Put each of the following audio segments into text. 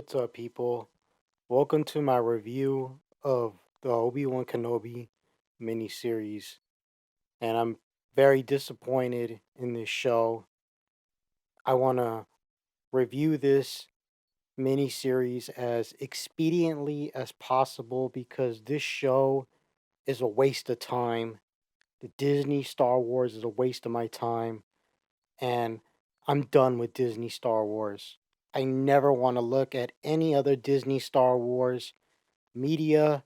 What's up, people? Welcome to my review of the Obi Wan Kenobi miniseries. And I'm very disappointed in this show. I want to review this miniseries as expediently as possible because this show is a waste of time. The Disney Star Wars is a waste of my time. And I'm done with Disney Star Wars. I never want to look at any other Disney Star Wars media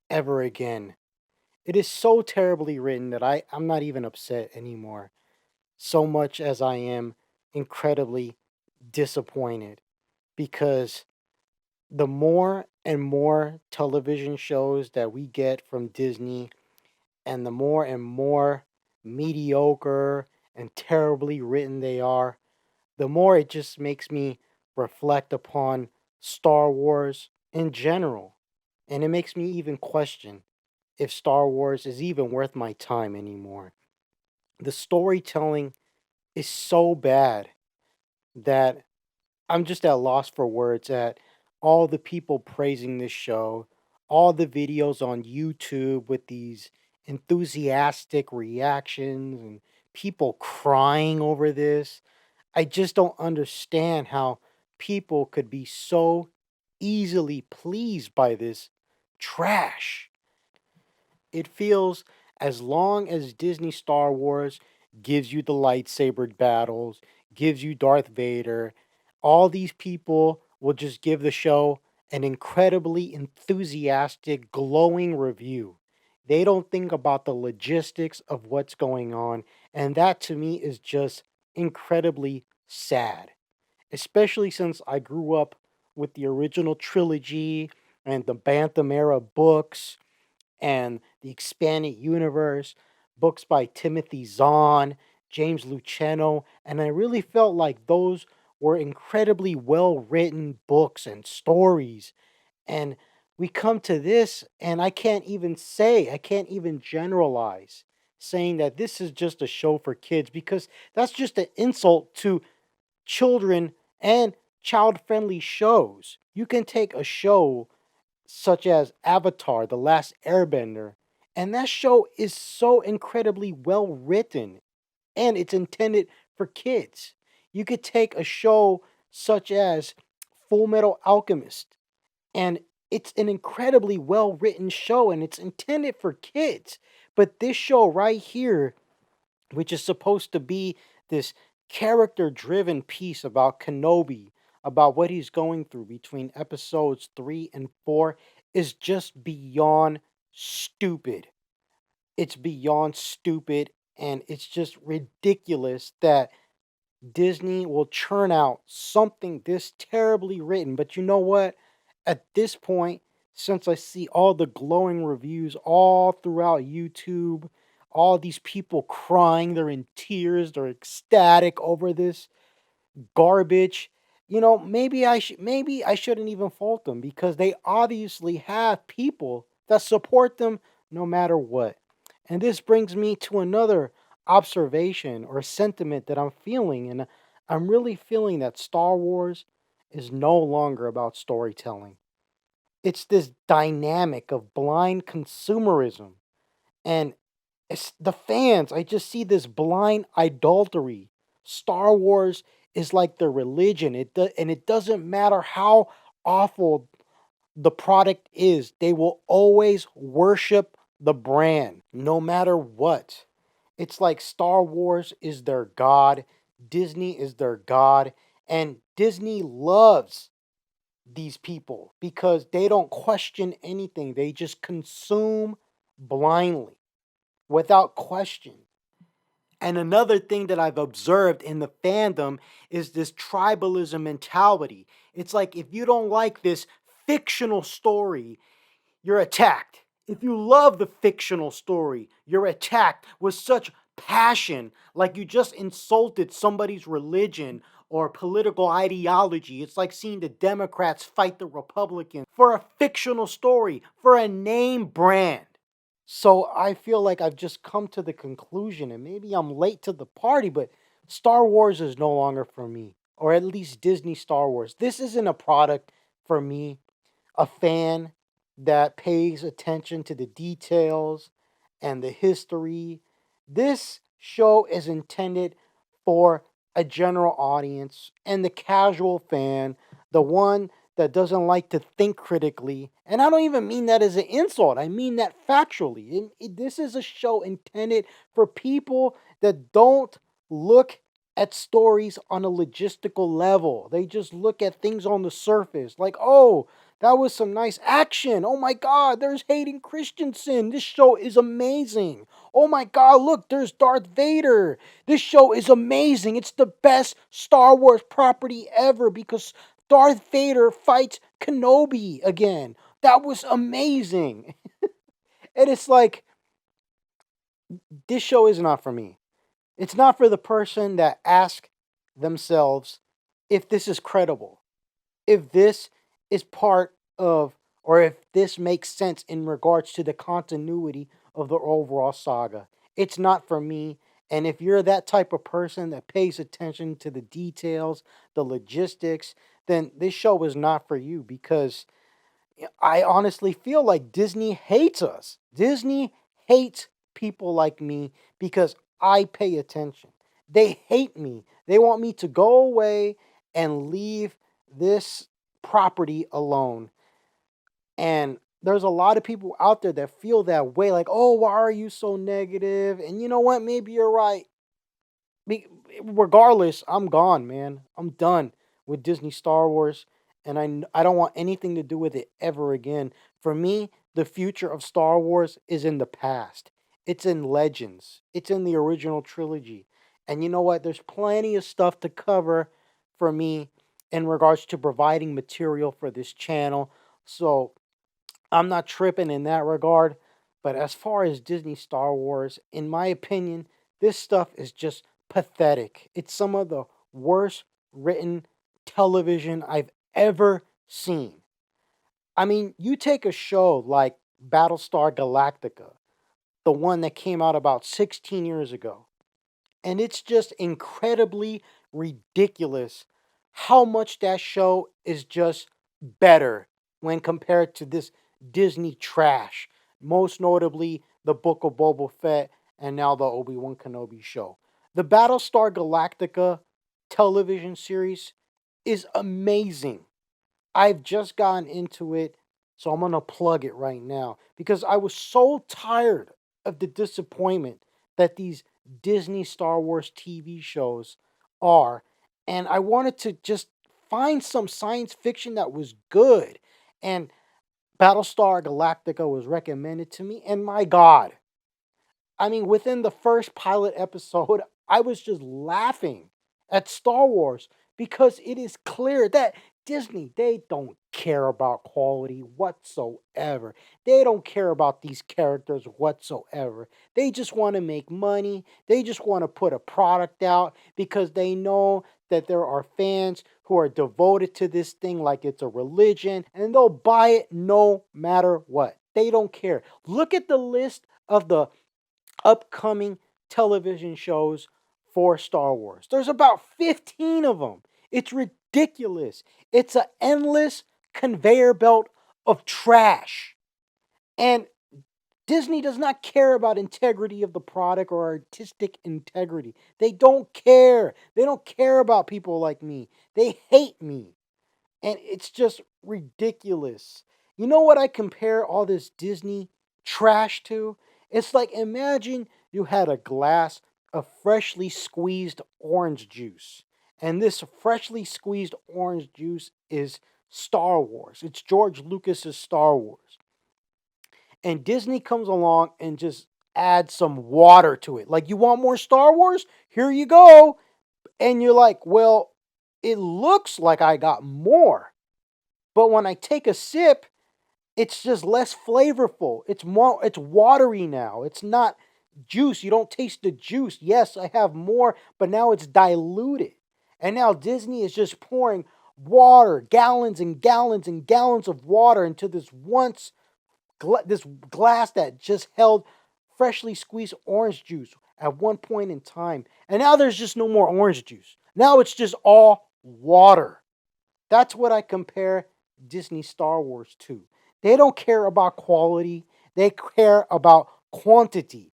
ever again. It is so terribly written that I'm not even upset anymore, so much as I am incredibly disappointed because the more and more television shows that we get from Disney and the more and more mediocre and terribly written they are, the more it just makes me reflect upon Star Wars in general. And it makes me even question if Star Wars is even worth my time anymore. The storytelling is so bad that I'm just at loss for words at all the people praising this show, all the videos on YouTube with these enthusiastic reactions and people crying over this. I just don't understand how people could be so easily pleased by this trash. It feels as long as Disney Star Wars gives you the lightsaber battles, gives you Darth Vader, all these people will just give the show an incredibly enthusiastic, glowing review. They don't think about the logistics of what's going on, and that to me is just incredibly sad, especially since I grew up with the original trilogy and the Bantam era books and the Expanded Universe, books by Timothy Zahn, James Luceno, and I really felt like those were incredibly well written books and stories. And we come to this, and I can't even generalize saying that this is just a show for kids because that's just an insult to children and child friendly shows. You can take a show such as Avatar, The Last Airbender. And that show is so incredibly well written and it's intended for kids. You could take a show such as Full Metal Alchemist, and it's an incredibly well written show and it's intended for kids. But this show right here, which is supposed to be this character driven piece about Kenobi, about what he's going through between episodes 3 and 4, is just beyond stupid. It's beyond stupid, and it's just ridiculous that Disney will churn out something this terribly written. But you know what? At this point, since I see all the glowing reviews all throughout YouTube, all these people crying, they're in tears, they're ecstatic over this garbage. Maybe I shouldn't even fault them because they obviously have people that support them no matter what. And this brings me to another observation or sentiment that I'm feeling, and I'm really feeling that Star Wars is no longer about storytelling. It's this dynamic of blind consumerism, and it's the fans. I just see this blind idolatry. Star Wars is like their religion. And it doesn't matter how awful the product is. They will always worship the brand no matter what. It's like Star Wars is their god, Disney is their god, and Disney loves these people because they don't question anything. They just consume blindly without question. And another thing that I've observed in the fandom is this tribalism mentality. It's like if you don't like this fictional story, you're attacked. If you love the fictional story, you're attacked with such passion, like you just insulted somebody's religion or political ideology. It's like seeing the Democrats fight the Republicans for a fictional story, for a name brand. So I feel like I've just come to the conclusion, and maybe I'm late to the party, but Star Wars is no longer for me, or at least Disney Star Wars. This isn't a product for me, a fan that pays attention to the details and the history. This show is intended for a general audience and the casual fan, the one that doesn't like to think critically. And I don't even mean that as an insult, I mean that factually. This is a show intended for people that don't look at stories on a logistical level. They just look at things on the surface, like, oh, that was some nice action. Oh my God, there's Hayden Christensen. This show is amazing. Oh my God, look, there's Darth Vader. This show is amazing. It's the best Star Wars property ever because Darth Vader fights Kenobi again. That was amazing. And it's like, this show is not for me. It's not for the person that asks themselves if this is credible, if this is part of, or if this makes sense in regards to the continuity of the overall saga. It's not for me. And if you're that type of person that pays attention to the details, the logistics, then this show is not for you because I honestly feel like Disney hates us. Disney hates people like me because I pay attention. They hate me. They want me to go away and leave this property alone. And there's a lot of people out there that feel that way like, oh, why are you so negative? And you know what? Maybe you're right. Be- Regardless, I'm gone, man. I'm done with Disney Star Wars, and I don't want anything to do with it ever again. For me, the future of Star Wars is in the past. It's in Legends. It's in the original trilogy. And you know what? There's plenty of stuff to cover for me in regards to providing material for this channel. So I'm not tripping in that regard. But as far as Disney Star Wars, in my opinion, this stuff is just pathetic. It's some of the worst written television I've ever seen. I mean, you take a show like Battlestar Galactica, the one that came out about 16 years ago. And it's just incredibly ridiculous how much that show is just better when compared to this Disney trash. Most notably, the Book of Boba Fett and now the Obi Wan Kenobi show. The Battlestar Galactica television series is amazing. I've just gotten into it, so I'm gonna plug it right now because I was so tired of the disappointment that these Disney Star Wars TV shows are, and I wanted to just find some science fiction that was good. And Battlestar Galactica was recommended to me, and my God, I mean, within the first pilot episode, I was just laughing at Star Wars because it is clear that Disney, they don't care about quality whatsoever. They don't care about these characters whatsoever. They just want to make money. They just want to put a product out because they know that there are fans who are devoted to this thing like it's a religion and they'll buy it no matter what. They don't care. Look at the list of the upcoming television shows for Star Wars. There's about 15 of them. It's ridiculous. It's an endless conveyor belt of trash. And Disney does not care about integrity of the product or artistic integrity. They don't care. They don't care about people like me. They hate me. And it's just ridiculous. You know what I compare all this Disney trash to? It's like imagine you had a glass of freshly squeezed orange juice. And this freshly squeezed orange juice is Star Wars. It's George Lucas's Star Wars. And Disney comes along and just adds some water to it. Like, you want more Star Wars? Here you go. And you're like, well, it looks like I got more. But when I take a sip, it's just less flavorful. It's watery now. It's not juice. You don't taste the juice. Yes, I have more, but now it's diluted. And now Disney is just pouring water, gallons and gallons and gallons of water into this glass that just held freshly squeezed orange juice at one point in time. And now there's just no more orange juice. Now it's just all water. That's what I compare Disney Star Wars too. They don't care about quality, they care about quantity.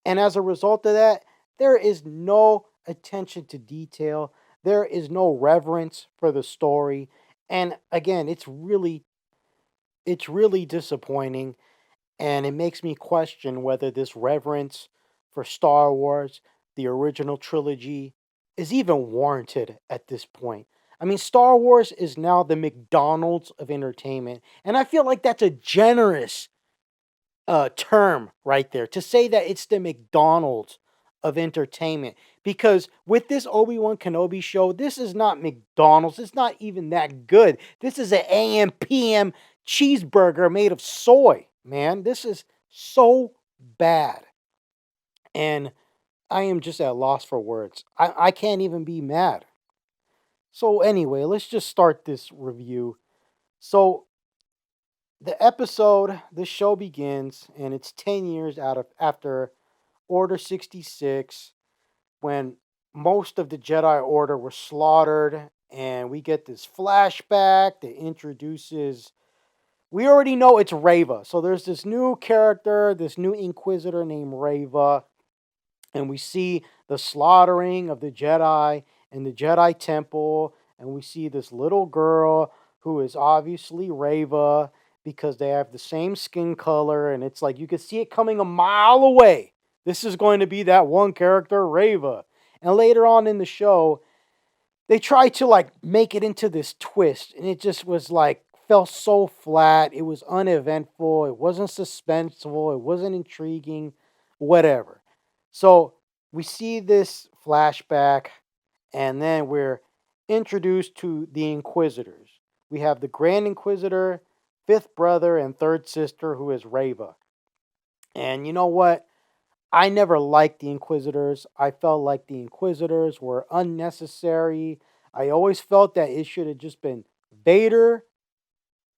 And as a result of that, there is no attention to detail. There is no reverence for the story. And again, it's really disappointing, and it makes me question whether this reverence for Star Wars, the original trilogy, is even warranted at this point. I mean, Star Wars is now the McDonald's of entertainment, and I feel like that's a generous term right there to say that it's the McDonald's of entertainment. Because with this Obi Wan Kenobi show, this is not McDonald's. It's not even that good. This is an AM PM cheeseburger made of soy, man. This is so bad. And I am just at loss for words. I can't even be mad. So, anyway, let's just start this review. So, the show begins, and it's 10 years out of after Order 66, when most of the Jedi Order were slaughtered, and we get this flashback that introduces. We already know it's Reva. So there's this new character, this new Inquisitor named Reva, and we see the slaughtering of the Jedi in the Jedi Temple, and we see this little girl who is obviously Reva because they have the same skin color, and it's like you can see it coming a mile away. This is going to be that one character, Reva. And later on in the show, they tried to like make it into this twist, and it just was like fell so flat. It was uneventful, it wasn't suspenseful, it wasn't intriguing, whatever. So we see this flashback, and then we're introduced to the inquisitors. We have the grand inquisitor, fifth brother, and third sister, who is Reva. And you know what, I never liked the Inquisitors. I felt like the Inquisitors were unnecessary. I always felt that it should have just been Vader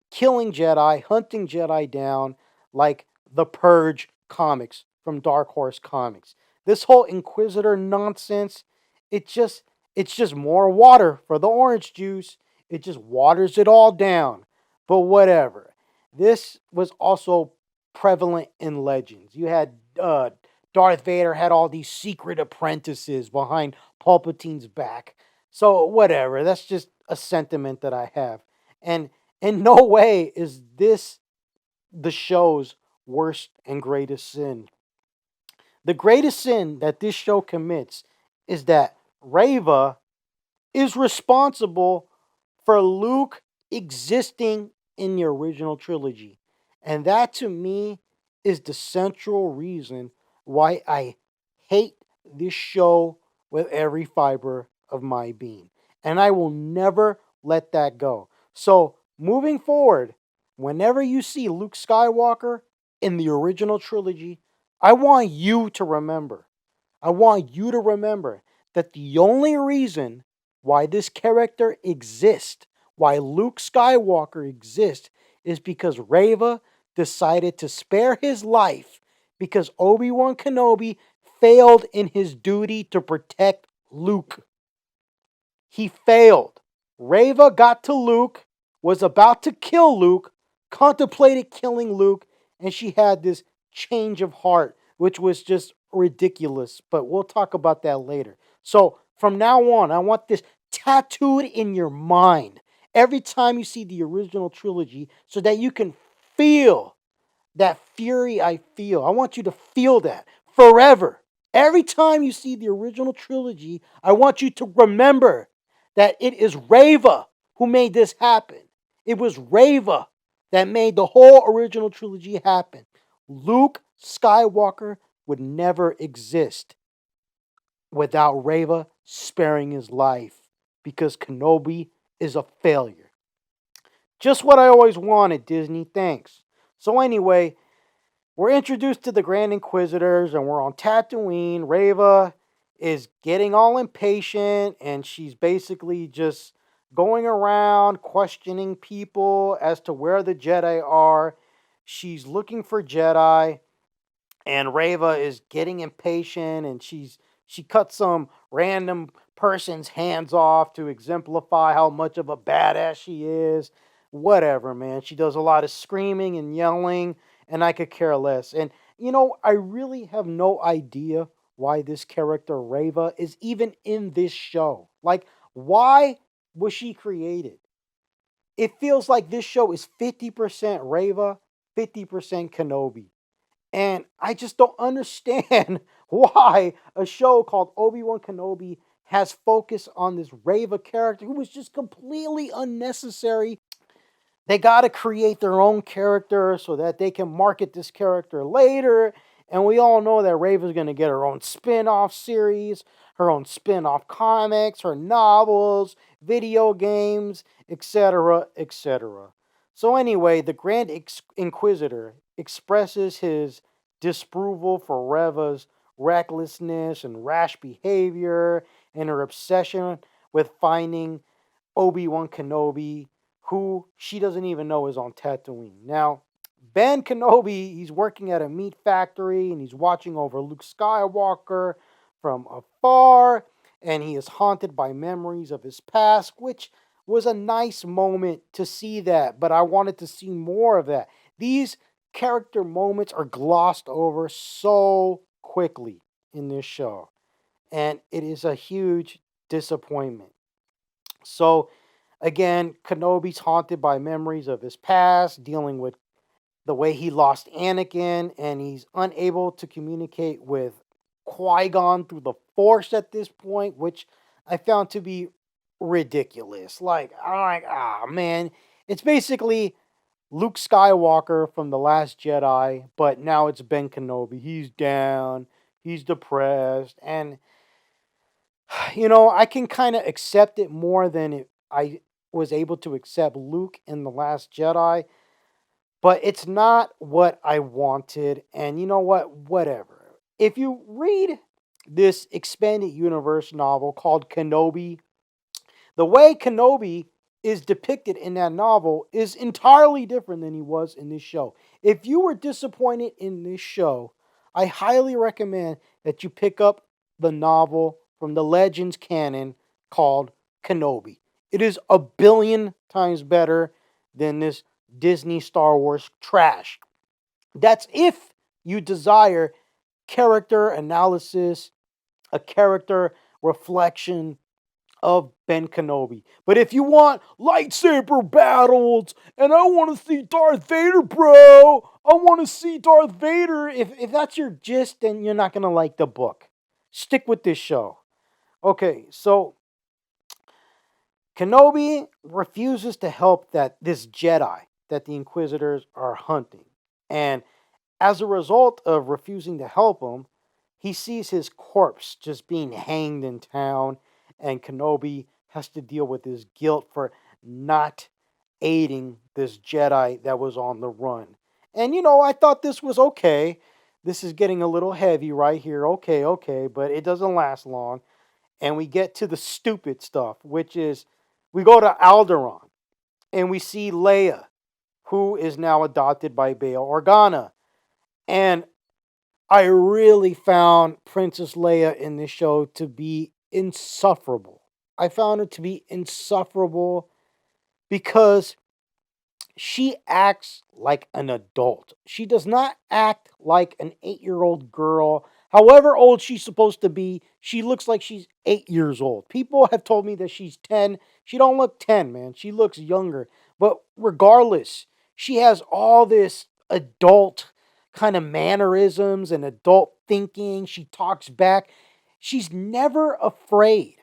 killing Jedi, hunting Jedi down, like the Purge comics from Dark Horse Comics. This whole Inquisitor nonsense, it just it's just more water for the orange juice. It just waters it all down. But whatever. This was also prevalent in Legends. You had Darth Vader had all these secret apprentices behind Palpatine's back. So whatever. That's just a sentiment that I have. And in no way is this the show's worst and greatest sin. The greatest sin that this show commits is that Reva is responsible for Luke existing in the original trilogy. And that to me is the central reason why I hate this show with every fiber of my being. And I will never let that go. So, moving forward, whenever you see Luke Skywalker in the original trilogy, I want you to remember I want you to remember that the only reason why this character exists, why Luke Skywalker exists, is because Reva decided to spare his life because Obi Wan Kenobi failed in his duty to protect Luke. He failed. Reva got to Luke, was about to kill Luke, contemplated killing Luke, and she had this change of heart, which was just ridiculous. But we'll talk about that later. So from now on, I want this tattooed in your mind every time you see the original trilogy so that you can feel that fury I feel. I want you to feel that forever. Every time you see the original trilogy, I want you to remember that it is Reva who made this happen. It was Reva that made the whole original trilogy happen. Luke Skywalker would never exist without Reva sparing his life because Kenobi is a failure. Just what I always wanted, Disney. Thanks. So, anyway, we're introduced to the Grand Inquisitors and we're on Tatooine. Reva is getting all impatient and she's basically just going around questioning people as to where the Jedi are. She's looking for Jedi, and Reva is getting impatient and she cuts some random person's hands off to exemplify how much of a badass she is. whatever, man. She does a lot of screaming and yelling, and I could care less. And I really have no idea why this character Reva is even in this show. Like, why was she created? It feels like this show is 50% Reva, 50% Kenobi. And I just don't understand why a show called Obi Wan Kenobi has focus on this Reva character who was just completely unnecessary. They got to create their own character so that they can market this character later. And we all know that Raven's going to get her own spin off series, her own spin off comics, her novels, video games, etc., etc. So, anyway, the Grand Inquisitor expresses his disapproval for Reva's recklessness and rash behavior and her obsession with finding Obi Wan Kenobi, who she doesn't even know is on Tatooine. Now, Ben Kenobi, he's working at a meat factory and he's watching over Luke Skywalker from afar, and he is haunted by memories of his past, which was a nice moment to see that, but I wanted to see more of that. These character moments are glossed over so quickly in this show, and it is a huge disappointment. So, again, Kenobi's haunted by memories of his past, dealing with the way he lost Anakin, and he's unable to communicate with Qui Gon through the Force at this point, which I found to be ridiculous. Like, I'm like, man, it's basically Luke Skywalker from The Last Jedi, but now it's Ben Kenobi. He's down, he's depressed, and I can kind of accept it more than I was able to accept Luke in The Last Jedi, but it's not what I wanted. And you know what? Whatever. If you read this expanded universe novel called Kenobi, the way Kenobi is depicted in that novel is entirely different than he was in this show. If you were disappointed in this show, I highly recommend that you pick up the novel from the Legends canon called Kenobi. It is a billion times better than this Disney Star Wars trash. That's if you desire character analysis, a character reflection of Ben Kenobi. But if you want lightsaber battles and I want to see Darth Vader, bro, I want to see Darth Vader. If that's your gist, then you're not going to like the book. Stick with this show. Okay, so Kenobi refuses to help this Jedi that the Inquisitors are hunting. And as a result of refusing to help him, he sees his corpse just being hanged in town, and Kenobi has to deal with his guilt for not aiding this Jedi that was on the run. And I thought this was okay. This is getting a little heavy right here. Okay, okay, but it doesn't last long. And we get to the stupid stuff, which is we go to Alderaan and we see Leia, who is now adopted by Bail Organa. And I really found Princess Leia in this show to be insufferable. I found her to be insufferable because she acts like an adult. She does not act like an 8-year-old girl. However old she's supposed to be, she looks like she's 8 years old. People have told me that she's 10. She don't look 10, man. She looks younger. But regardless, she has all this adult kind of mannerisms and adult thinking. She talks back. She's never afraid.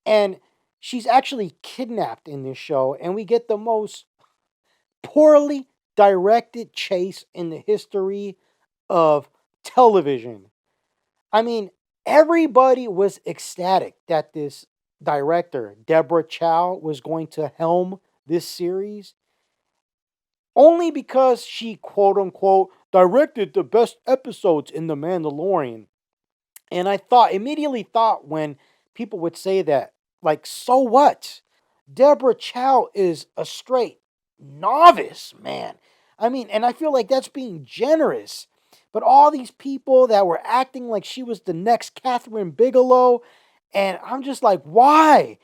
And she's actually kidnapped in this show, and we get the most poorly directed chase in the history of television. I mean, everybody was ecstatic that this director, Deborah Chow, was going to helm this series only because she, quote unquote, directed the best episodes in The Mandalorian. And immediately thought when people would say that, like, so what? Deborah Chow is a straight novice, man. I mean, and I feel like that's being generous. But all these people that were acting like she was the next Catherine Bigelow, and I'm just like, why?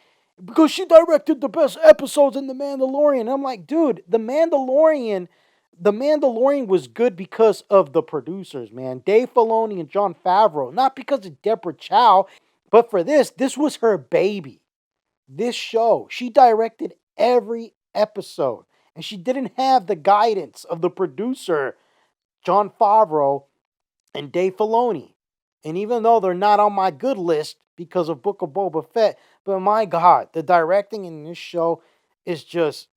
because she directed the best episodes in The Mandalorian. And I'm like, dude, The Mandalorian was good because of the producers, man. Dave Filoni and Jon Favreau. Not because of Deborah Chow, but for this was her baby. This show. She directed every episode. And she didn't have the guidance of the producer, Jon Favreau, and Dave Filoni. And even though they're not on my good list because of Book of Boba Fett, but my God, the directing in this show is just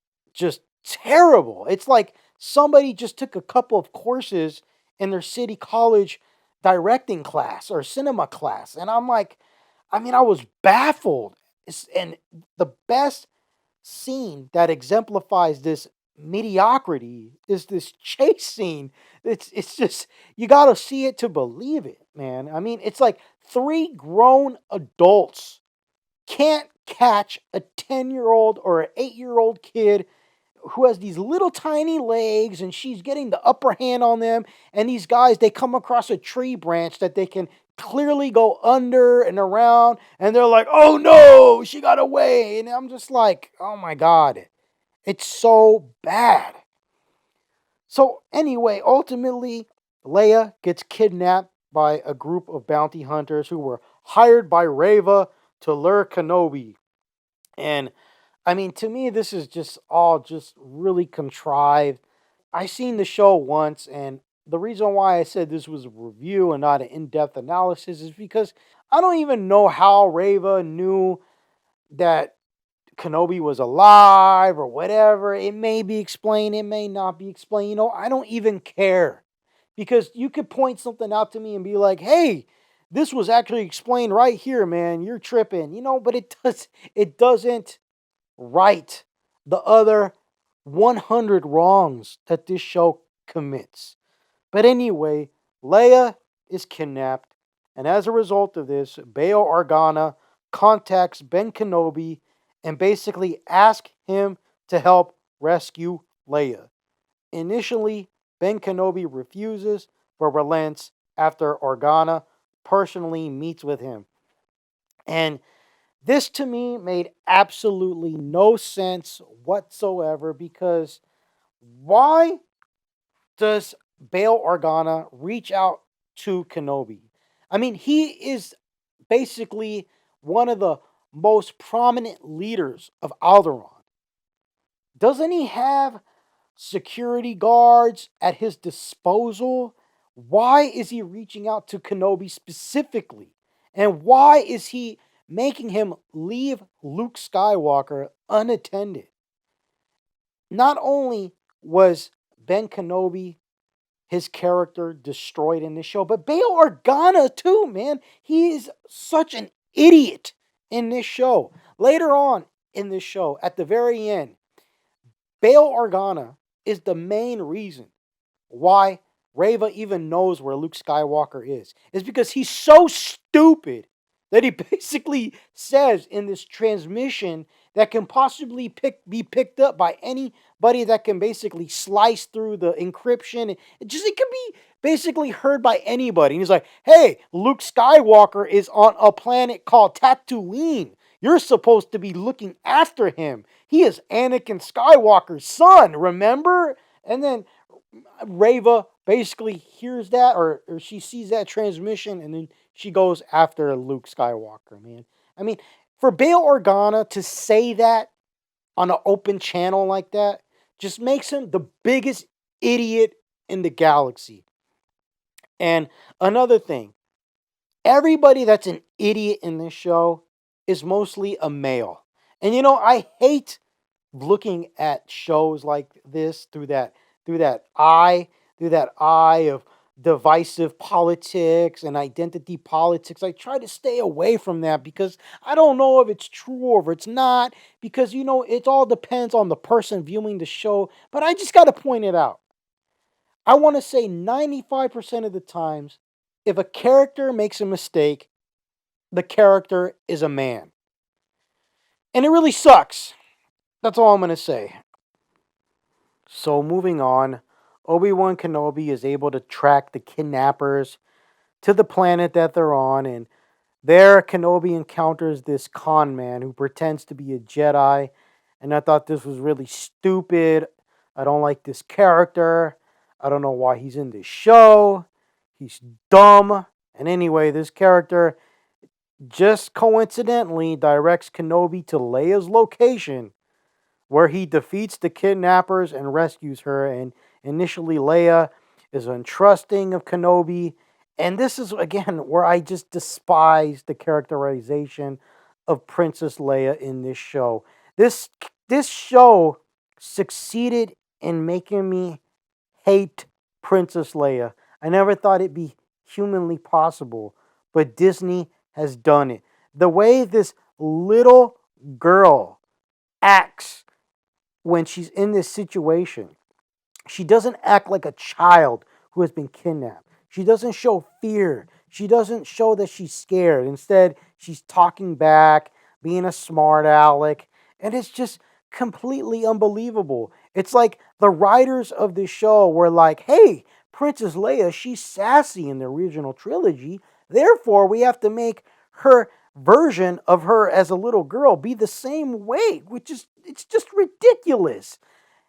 terrible. It's like somebody just took a couple of courses in their city college directing class or cinema class. And I'm like, I mean, I was baffled. And the best scene that exemplifies this mediocrity is this chase scene. It's just you got to see it to believe it, man. I mean, it's like three grown adults can't catch a 10-year-old or an 8-year-old kid who has these little tiny legs, and she's getting the upper hand on them, and these guys, they come across a tree branch that they can clearly go under and around, and they're like, oh no, she got away. And I'm just like, oh my God, it's so bad. So anyway, ultimately, Leia gets kidnapped by a group of bounty hunters who were hired by Reva to lure Kenobi. And I mean, to me, this is just all just really contrived. I seen the show once, and the reason why I said this was a review and not an in-depth analysis is because I don't even know how Reva knew that Kenobi was alive or whatever. It may be explained, it may not be explained. I don't even care because you could point something out to me and be like, "Hey, this was actually explained right here, man. You're tripping," But it doesn't right the other 100 wrongs that this show commits. But anyway, Leia is kidnapped, and as a result of this, Bail Organa contacts Ben Kenobi and basically asks him to help rescue Leia. Initially, Ben Kenobi refuses but relents after Organa personally meets with him. And this to me made absolutely no sense whatsoever because why does Bail Organa reach out to Kenobi? I mean, he is basically one of the most prominent leaders of Alderaan. Doesn't he have security guards at his disposal? Why is he reaching out to Kenobi specifically? And why is he making him leave Luke Skywalker unattended? Not only was Ben Kenobi, his character, destroyed in this show, but Bail Organa too, man. He is such an idiot in this show. Later on in this show, at the very end, Bail Organa is the main reason why Reva even knows where Luke Skywalker is because he's so stupid that he basically says in this transmission that can possibly be picked up by anybody that can basically slice through the encryption. It can be basically heard by anybody. And he's like, "Hey, Luke Skywalker is on a planet called Tatooine. You're supposed to be looking after him. He is Anakin Skywalker's son, remember?" And then Reva basically hears that or she sees that transmission and then she goes after Luke Skywalker, man. I mean, for Bail Organa to say that on an open channel like that just makes him the biggest idiot in the galaxy. And another thing, everybody that's an idiot in this show is mostly a male. And I hate looking at shows like this through that eye through that eye of divisive politics and identity politics. I try to stay away from that because I don't know if it's true or if it's not because it all depends on the person viewing the show, but I just got to point it out. I want to say 95% of the times if a character makes a mistake, the character is a man. And it really sucks. That's all I'm going to say. So moving on, Obi Wan Kenobi is able to track the kidnappers to the planet that they're on, and There, Kenobi encounters this con man who pretends to be a Jedi, and I thought this was really stupid. I don't like this character. I don't know why he's in this show. He's dumb. And anyway, this character just coincidentally directs Kenobi to Leia's location where he defeats the kidnappers and rescues her. And initially, Leia is untrusting of Kenobi. And this is, again, where I just despise the characterization of Princess Leia in this show. This, this show succeeded in making me hate Princess Leia. I never thought it'd be humanly possible, but Disney has done it. The way this little girl acts when she's in this situation, she doesn't act like a child who has been kidnapped. She doesn't show fear. She doesn't show that she's scared. Instead, she's talking back, being a smart aleck, and it's just completely unbelievable. It's like the writers of this show were like, hey, Princess Leia, she's sassy in the original trilogy. Therefore, we have to make her version of her as a little girl be the same way, which is it's just ridiculous.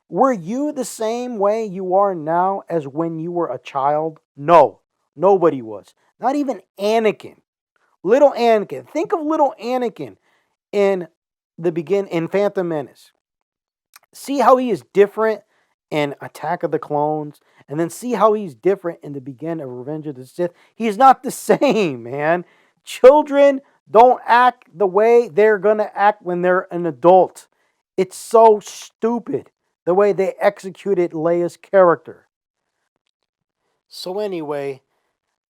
Were you the same way you are now as when you were a child? No, nobody was. Not even Anakin. Little Anakin. Think of little Anakin in in Phantom Menace. See how he is different in Attack of the Clones, and then see how he's different in the beginning of Revenge of the Sith. He's not the same, man. Children don't act the way they're gonna act when they're an adult. It's so stupid the way they executed Leia's character. So anyway,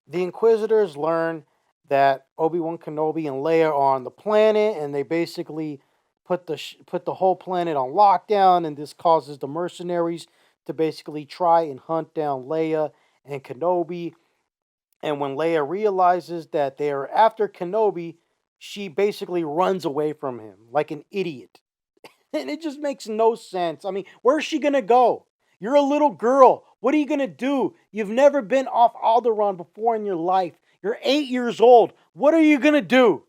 the Inquisitors learn that Obi Wan Kenobi and Leia are on the planet, and they basically put the whole planet on lockdown. And this causes the mercenaries to basically try and hunt down Leia and Kenobi. And when Leia realizes that they are after Kenobi, she basically runs away from him like an idiot. And it just makes no sense. I mean, where's she gonna go? You're a little girl. What are you gonna do? You've never been off Alderaan before in your life. You're 8 years old. What are you gonna do?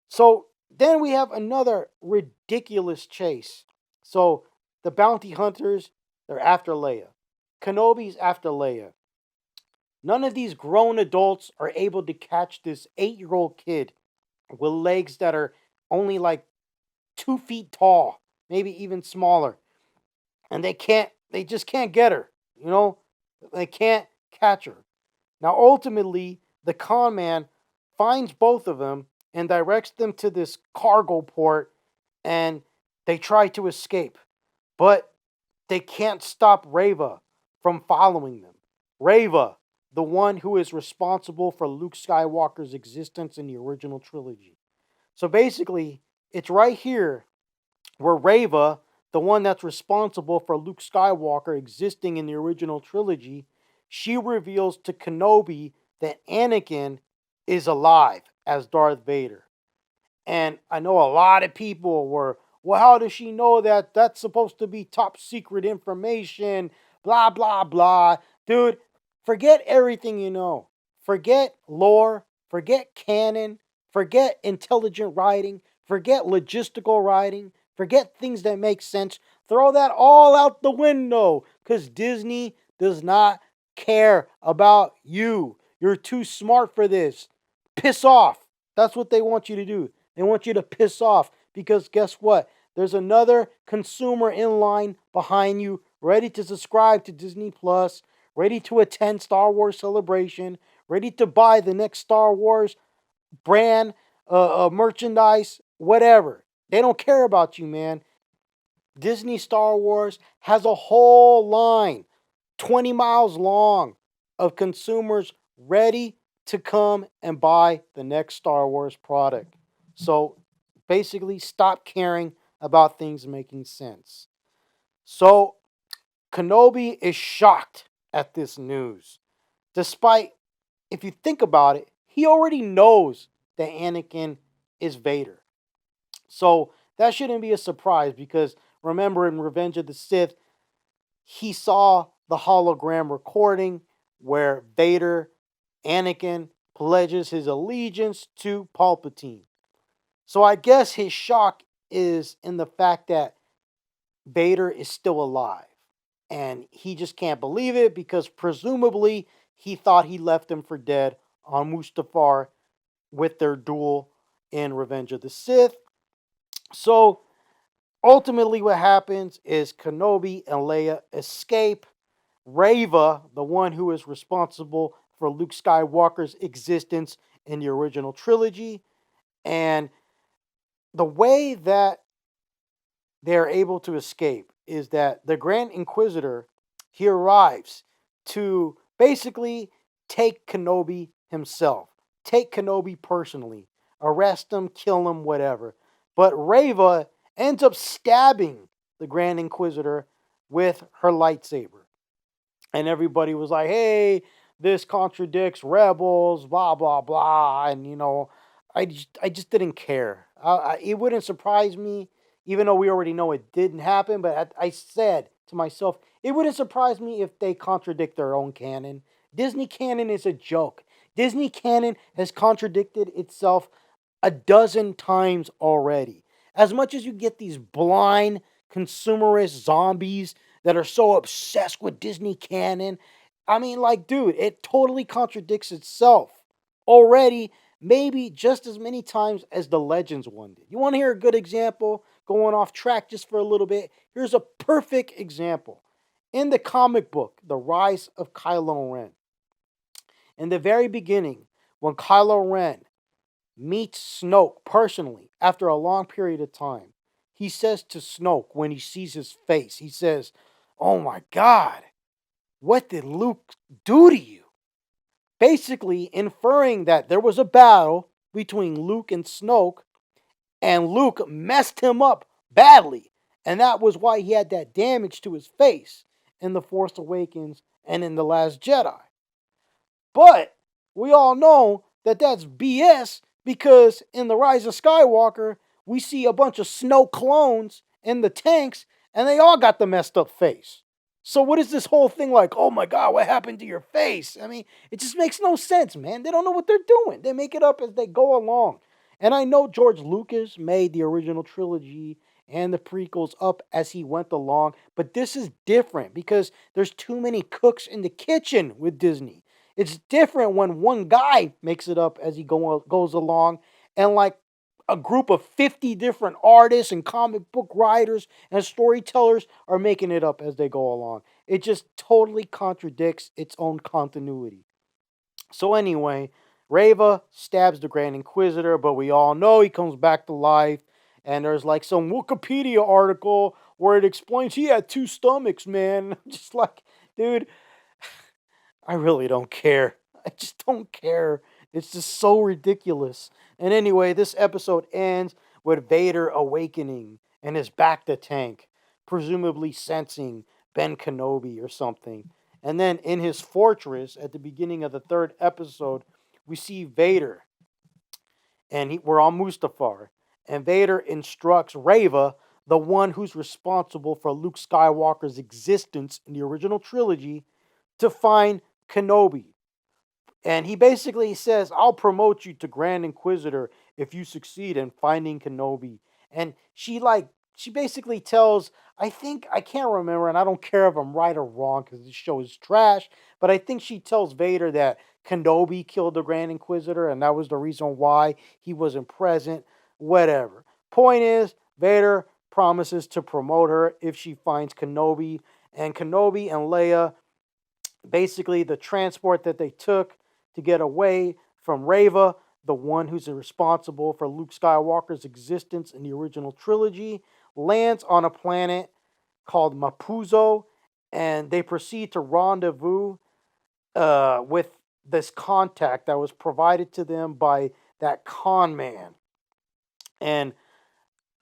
So then we have another ridiculous chase. So the bounty hunters, they're after Leia. Kenobi's after Leia. None of these grown adults are able to catch this 8-year-old kid with legs that are only like 2 feet tall, maybe even smaller. And they just can't get her. You know, they can't catch her. Now, ultimately, the con man finds both of them and directs them to this cargo port, and they try to escape. But they can't stop Reva from following them. Reva, the one who is responsible for Luke Skywalker's existence in the original trilogy. So basically, it's right here where Reva, the one that's responsible for Luke Skywalker existing in the original trilogy, she reveals to Kenobi that Anakin is alive as Darth Vader. And I know a lot of people were, well, how does she know that? That's supposed to be top secret information, blah, blah, blah. Dude, forget everything you know. Forget lore, forget canon, forget intelligent writing, forget logistical writing, forget things that make sense. Throw that all out the window because Disney does not care about you. You're too smart for this. Piss off. That's what they want you to do. They want you to piss off because guess what? There's another consumer in line behind you, ready to subscribe to Disney Plus, ready to attend Star Wars Celebration, ready to buy the next Star Wars brand, merchandise, whatever. They don't care about you, man. Disney Star Wars has a whole line, 20 miles long, of consumers ready to come and buy the next Star Wars product. So basically, stop caring about things making sense. So Kenobi is shocked at this news. Despite, if you think about it, he already knows that Anakin is Vader. So that shouldn't be a surprise because remember in Revenge of the Sith, he saw the hologram recording where Vader, Anakin, pledges his allegiance to Palpatine. So I guess his shock is in the fact that Vader is still alive. And he just can't believe it because presumably he thought he left him for dead on Mustafar with their duel in Revenge of the Sith. So ultimately, what happens is Kenobi and Leia escape. Reva, the one who is responsible for Luke Skywalker's existence in the original trilogy, and the way that they're able to escape is that the Grand Inquisitor he arrives to basically take Kenobi himself, take Kenobi personally, arrest him, kill him, whatever. But Reva ends up stabbing the Grand Inquisitor with her lightsaber, and everybody was like, "Hey, this contradicts Rebels, blah blah blah," and I just didn't care. It wouldn't surprise me, even though we already know it didn't happen. But I said to myself, it wouldn't surprise me if they contradict their own canon. Disney canon is a joke. Disney canon has contradicted itself a dozen times already. As much as you get these blind consumerist zombies that are so obsessed with Disney canon, I mean, like, dude, it totally contradicts itself already, maybe just as many times as the Legends one did. You want to hear a good example? Going off track just for a little bit. Here's a perfect example. In the comic book, The Rise of Kylo Ren, in the very beginning, when Kylo Ren meets Snoke personally after a long period of time, he says to Snoke when he sees his face, he says, "Oh my God, what did Luke do to you?" Basically inferring that there was a battle between Luke and Snoke, and Luke messed him up badly. And that was why he had that damage to his face in The Force Awakens and in The Last Jedi. But we all know that that's BS because in The Rise of Skywalker, we see a bunch of Snoke clones in the tanks and they all got the messed up face. So what is this whole thing like? Oh my God, what happened to your face? I mean, it just makes no sense, man. They don't know what they're doing. They make it up as they go along. And I know George Lucas made the original trilogy and the prequels up as he went along, but this is different because there's too many cooks in the kitchen with Disney. It's different when one guy makes it up as he goes along, and like a group of 50 different artists and comic book writers and storytellers are making it up as they go along. It just totally contradicts its own continuity. So anyway, Reva stabs the Grand Inquisitor, but we all know he comes back to life. And there's like some Wikipedia article where it explains he had two stomachs, man. Just like, dude, I really don't care. I just don't care. It's just so ridiculous. And anyway, this episode ends with Vader awakening and his back to tank, presumably sensing Ben Kenobi or something. And then in his fortress at the beginning of the third episode, we see Vader, and we're on Mustafar. And Vader instructs Reva, the one who's responsible for Luke Skywalker's existence in the original trilogy, to find Kenobi. And he basically says, "I'll promote you to Grand Inquisitor if you succeed in finding Kenobi." And she basically tells, I think, I can't remember, and I don't care if I'm right or wrong because this show is trash, but I think she tells Vader that Kenobi killed the Grand Inquisitor and that was the reason why he wasn't present. Whatever. Point is, Vader promises to promote her if she finds Kenobi, and Kenobi and Leia, basically the transport that they took to get away from Reva, the one who's responsible for Luke Skywalker's existence in the original trilogy, lands on a planet called Mapuzo, and they proceed to rendezvous with this contact that was provided to them by that con man. And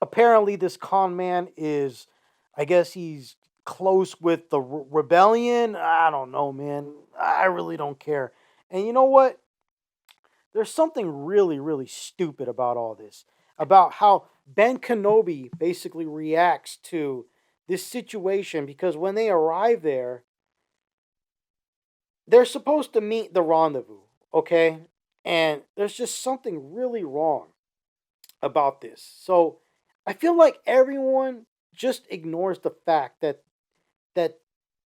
apparently, this con man is, I guess he's close with the rebellion. I don't know, man. I really don't care. And you know what? There's something really, really stupid about all this. About how Ben Kenobi basically reacts to this situation because when they arrive there, they're supposed to meet the rendezvous, okay? And there's just something really wrong about this. So I feel like everyone just ignores the fact that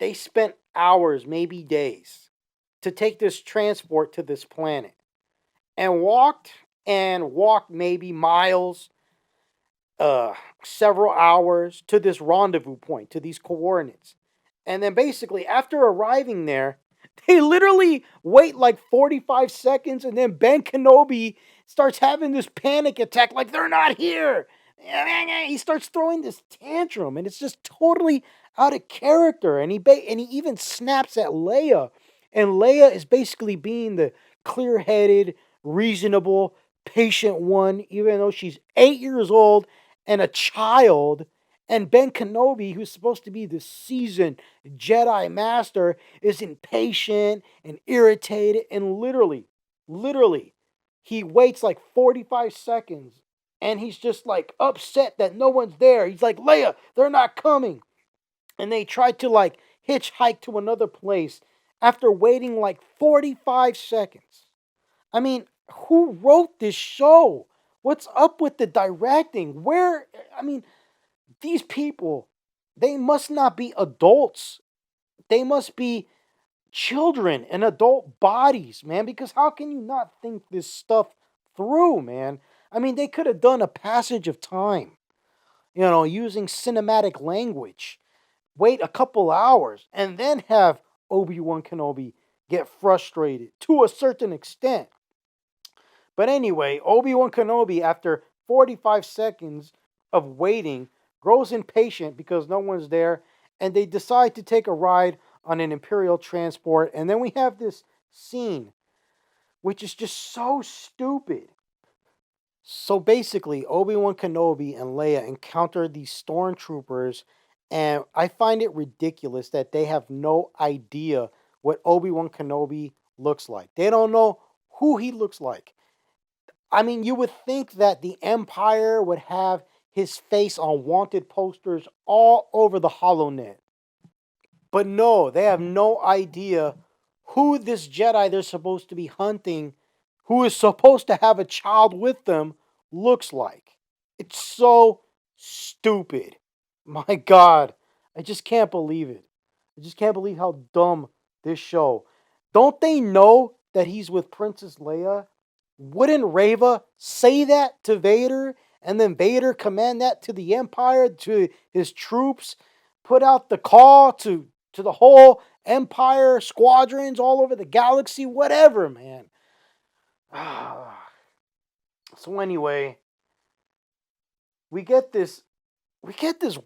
they spent hours, maybe days, to take this transport to this planet and walked maybe miles, uh, several hours to this rendezvous point, to these coordinates. And then basically, after arriving there, they literally wait like 45 seconds, and then Ben Kenobi starts having this panic attack like they're not here. He starts throwing this tantrum, and it's just totally out of character. And and he even snaps at Leia, and Leia is basically being the clear-headed, reasonable, patient one, even though she's 8 years old and a child. And Ben Kenobi, who's supposed to be the seasoned Jedi Master, is impatient and irritated. And literally, he waits like 45 seconds and he's just like upset that no one's there. He's like, Leia, they're not coming. And they tried to like hitchhike to another place after waiting like 45 seconds. I mean, who wrote this show? What's up with the directing? I mean, these people, they must not be adults. They must be children in adult bodies, man, because how can you not think this stuff through, man? I mean, they could have done a passage of time, using cinematic language. Wait a couple hours and then have Obi Wan Kenobi get frustrated to a certain extent. But anyway, Obi Wan Kenobi, after 45 seconds of waiting, grows impatient because no one's there, and they decide to take a ride on an Imperial transport. And then we have this scene, which is just so stupid. So basically, Obi Wan Kenobi and Leia encounter these stormtroopers, and I find it ridiculous that they have no idea what Obi Wan Kenobi looks like. They don't know who he looks like. I mean, you would think that the Empire would have his face on wanted posters all over the HoloNet. But no, they have no idea who this Jedi they're supposed to be hunting, who is supposed to have a child with them, looks like. It's so stupid. My God, I just can't believe it. I just can't believe how dumb this show. Don't they know that he's with Princess Leia? Wouldn't Reva say that to Vader, and then Vader command that to the Empire, to his troops, put out the call to the whole Empire squadrons all over the galaxy, whatever, man. So anyway, we get this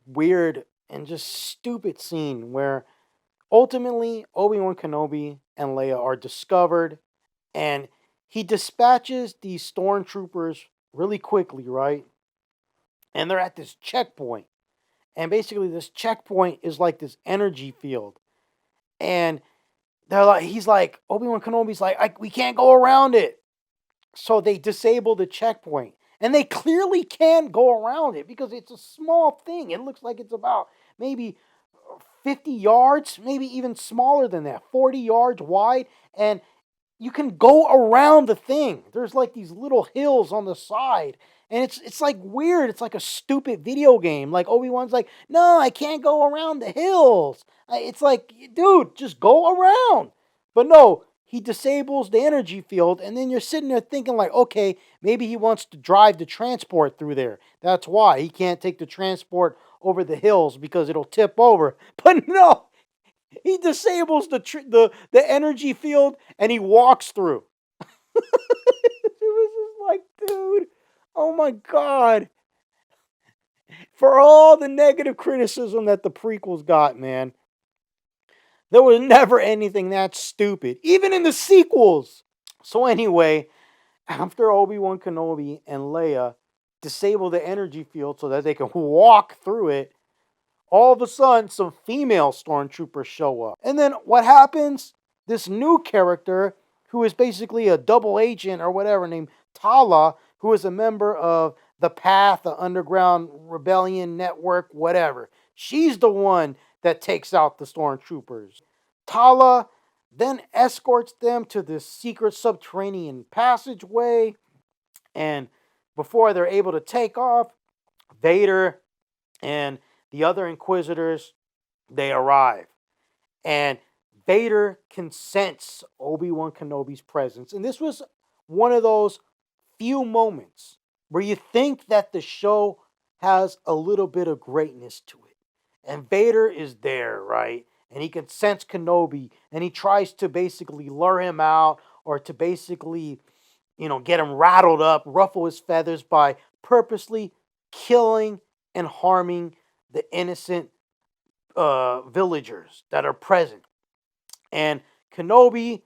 weird and just stupid scene where ultimately Obi-Wan Kenobi and Leia are discovered, and he dispatches these stormtroopers really quickly, right? And they're at this checkpoint. And basically this checkpoint is like this energy field. And he's like, Obi-Wan Kenobi's like, we can't go around it. So they disable the checkpoint. And they clearly can go around it because it's a small thing. It looks like it's about maybe 50 yards, maybe even smaller than that, 40 yards wide. And you can go around the thing. There's like these little hills on the side. And it's like weird. It's like a stupid video game. Like Obi-Wan's like, no, I can't go around the hills. It's like, dude, just go around. But no, he disables the energy field, and then you're sitting there thinking like, okay, maybe he wants to drive the transport through there. That's why he can't take the transport over the hills because it'll tip over. But no, he disables the energy field and he walks through. It was just like, dude, oh my god. For all the negative criticism that the prequels got, man, there was never anything that stupid, even in the sequels. So anyway, after Obi-Wan Kenobi and Leia disable the energy field so that they can walk through it, all of a sudden some female stormtroopers show up. And then what happens? This new character, who is basically a double agent or whatever, named Tala, who is a member of the Path, the Underground Rebellion Network, whatever. She's the one that takes out the stormtroopers. Tala then escorts them to this secret subterranean passageway. And before they're able to take off, Vader and the other Inquisitors, they arrive. And Vader can sense Obi Wan Kenobi's presence. And this was one of those few moments where you think that the show has a little bit of greatness to it. And Vader is there, right? And he can sense Kenobi and he tries to basically lure him out or to basically, get him rattled up, ruffle his feathers by purposely killing and harming the innocent villagers that are present. And Kenobi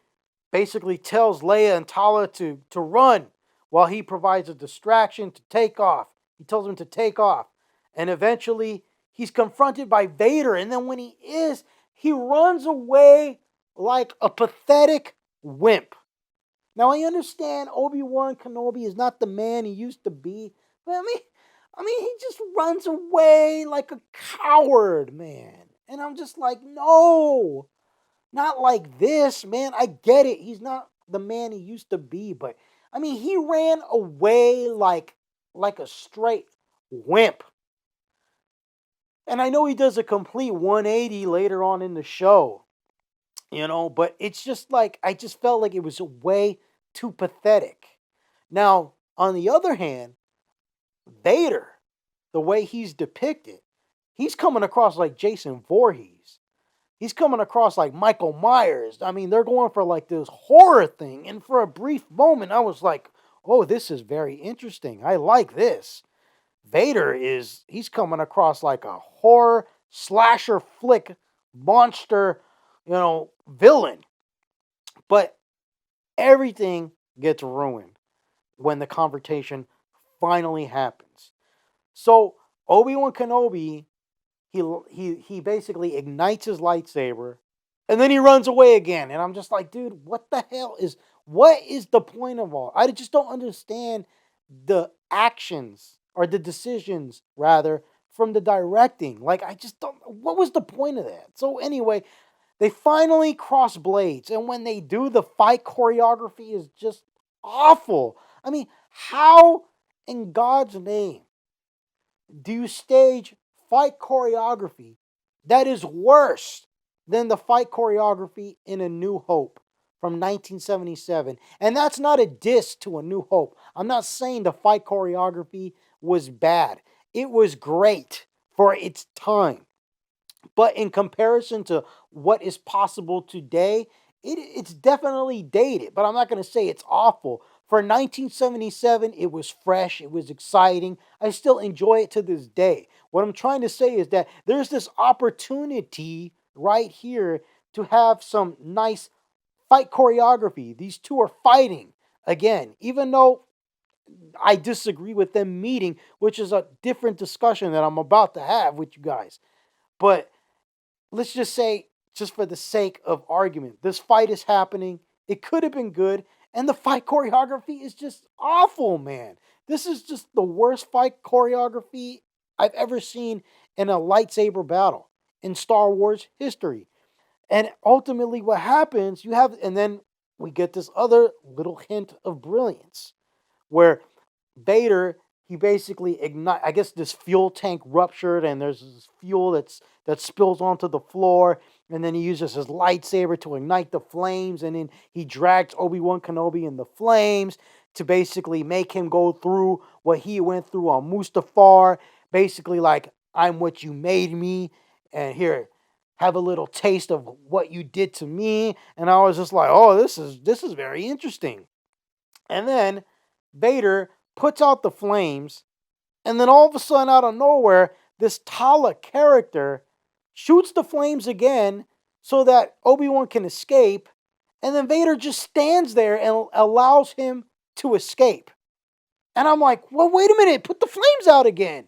basically tells Leia and Tala to run while he provides a distraction to take off. He tells them to take off. And eventually he's confronted by Vader. And then when he runs away like a pathetic wimp. Now I understand Obi Wan Kenobi is not the man he used to be, but he just runs away like a coward, man. And I'm just like, no, not like this, man. I get it. He's not the man he used to be, but he ran away like a straight wimp. And I know he does a complete 180 later on in the show, but it's just like I just felt like it was way too pathetic. Now, on the other hand, Vader, the way he's depicted, he's coming across like Jason Voorhees. He's coming across like Michael Myers. They're going for like this horror thing. And for a brief moment, I was like, oh, this is very interesting. I like this. Vader he's coming across like a horror slasher flick monster, villain. But everything gets ruined when the confrontation finally happens. So Obi-Wan Kenobi, he basically ignites his lightsaber and then he runs away again. And I'm just like, dude, what is the point of all? I just don't understand the actions or the decisions rather from the directing. Like I just don't what was the point of that? So anyway, they finally cross blades, and when they do, the fight choreography is just awful. How in God's name do you stage fight choreography that is worse than the fight choreography in A New Hope from 1977? And that's not a diss to A New Hope. I'm not saying the fight choreography was bad. It was great for its time. But in comparison to what is possible today, it's definitely dated. But I'm not going to say it's awful. For 1977, it was fresh, it was exciting. I still enjoy it to this day. What I'm trying to say is that there's this opportunity right here to have some nice fight choreography. These two are fighting again, even though I disagree with them meeting, which is a different discussion that I'm about to have with you guys. But let's just say, just for the sake of argument, this fight is happening. It could have been good, and the fight choreography is just awful, man. This is just the worst fight choreography I've ever seen in a lightsaber battle in Star Wars history. And ultimately, what happens, and then we get this other little hint of brilliance where Vader, he basically ignite. I guess this fuel tank ruptured, and there's this fuel that spills onto the floor, and then he uses his lightsaber to ignite the flames, and then he drags Obi-Wan Kenobi in the flames to basically make him go through what he went through on Mustafar. Basically, like, I'm what you made me, and here, have a little taste of what you did to me. And I was just like, oh, this is very interesting. And then Vader puts out the flames, and then all of a sudden, out of nowhere, this Tala character shoots the flames again so that Obi-Wan can escape, and then Vader just stands there and allows him to escape. And I'm like, well, wait a minute, put the flames out again.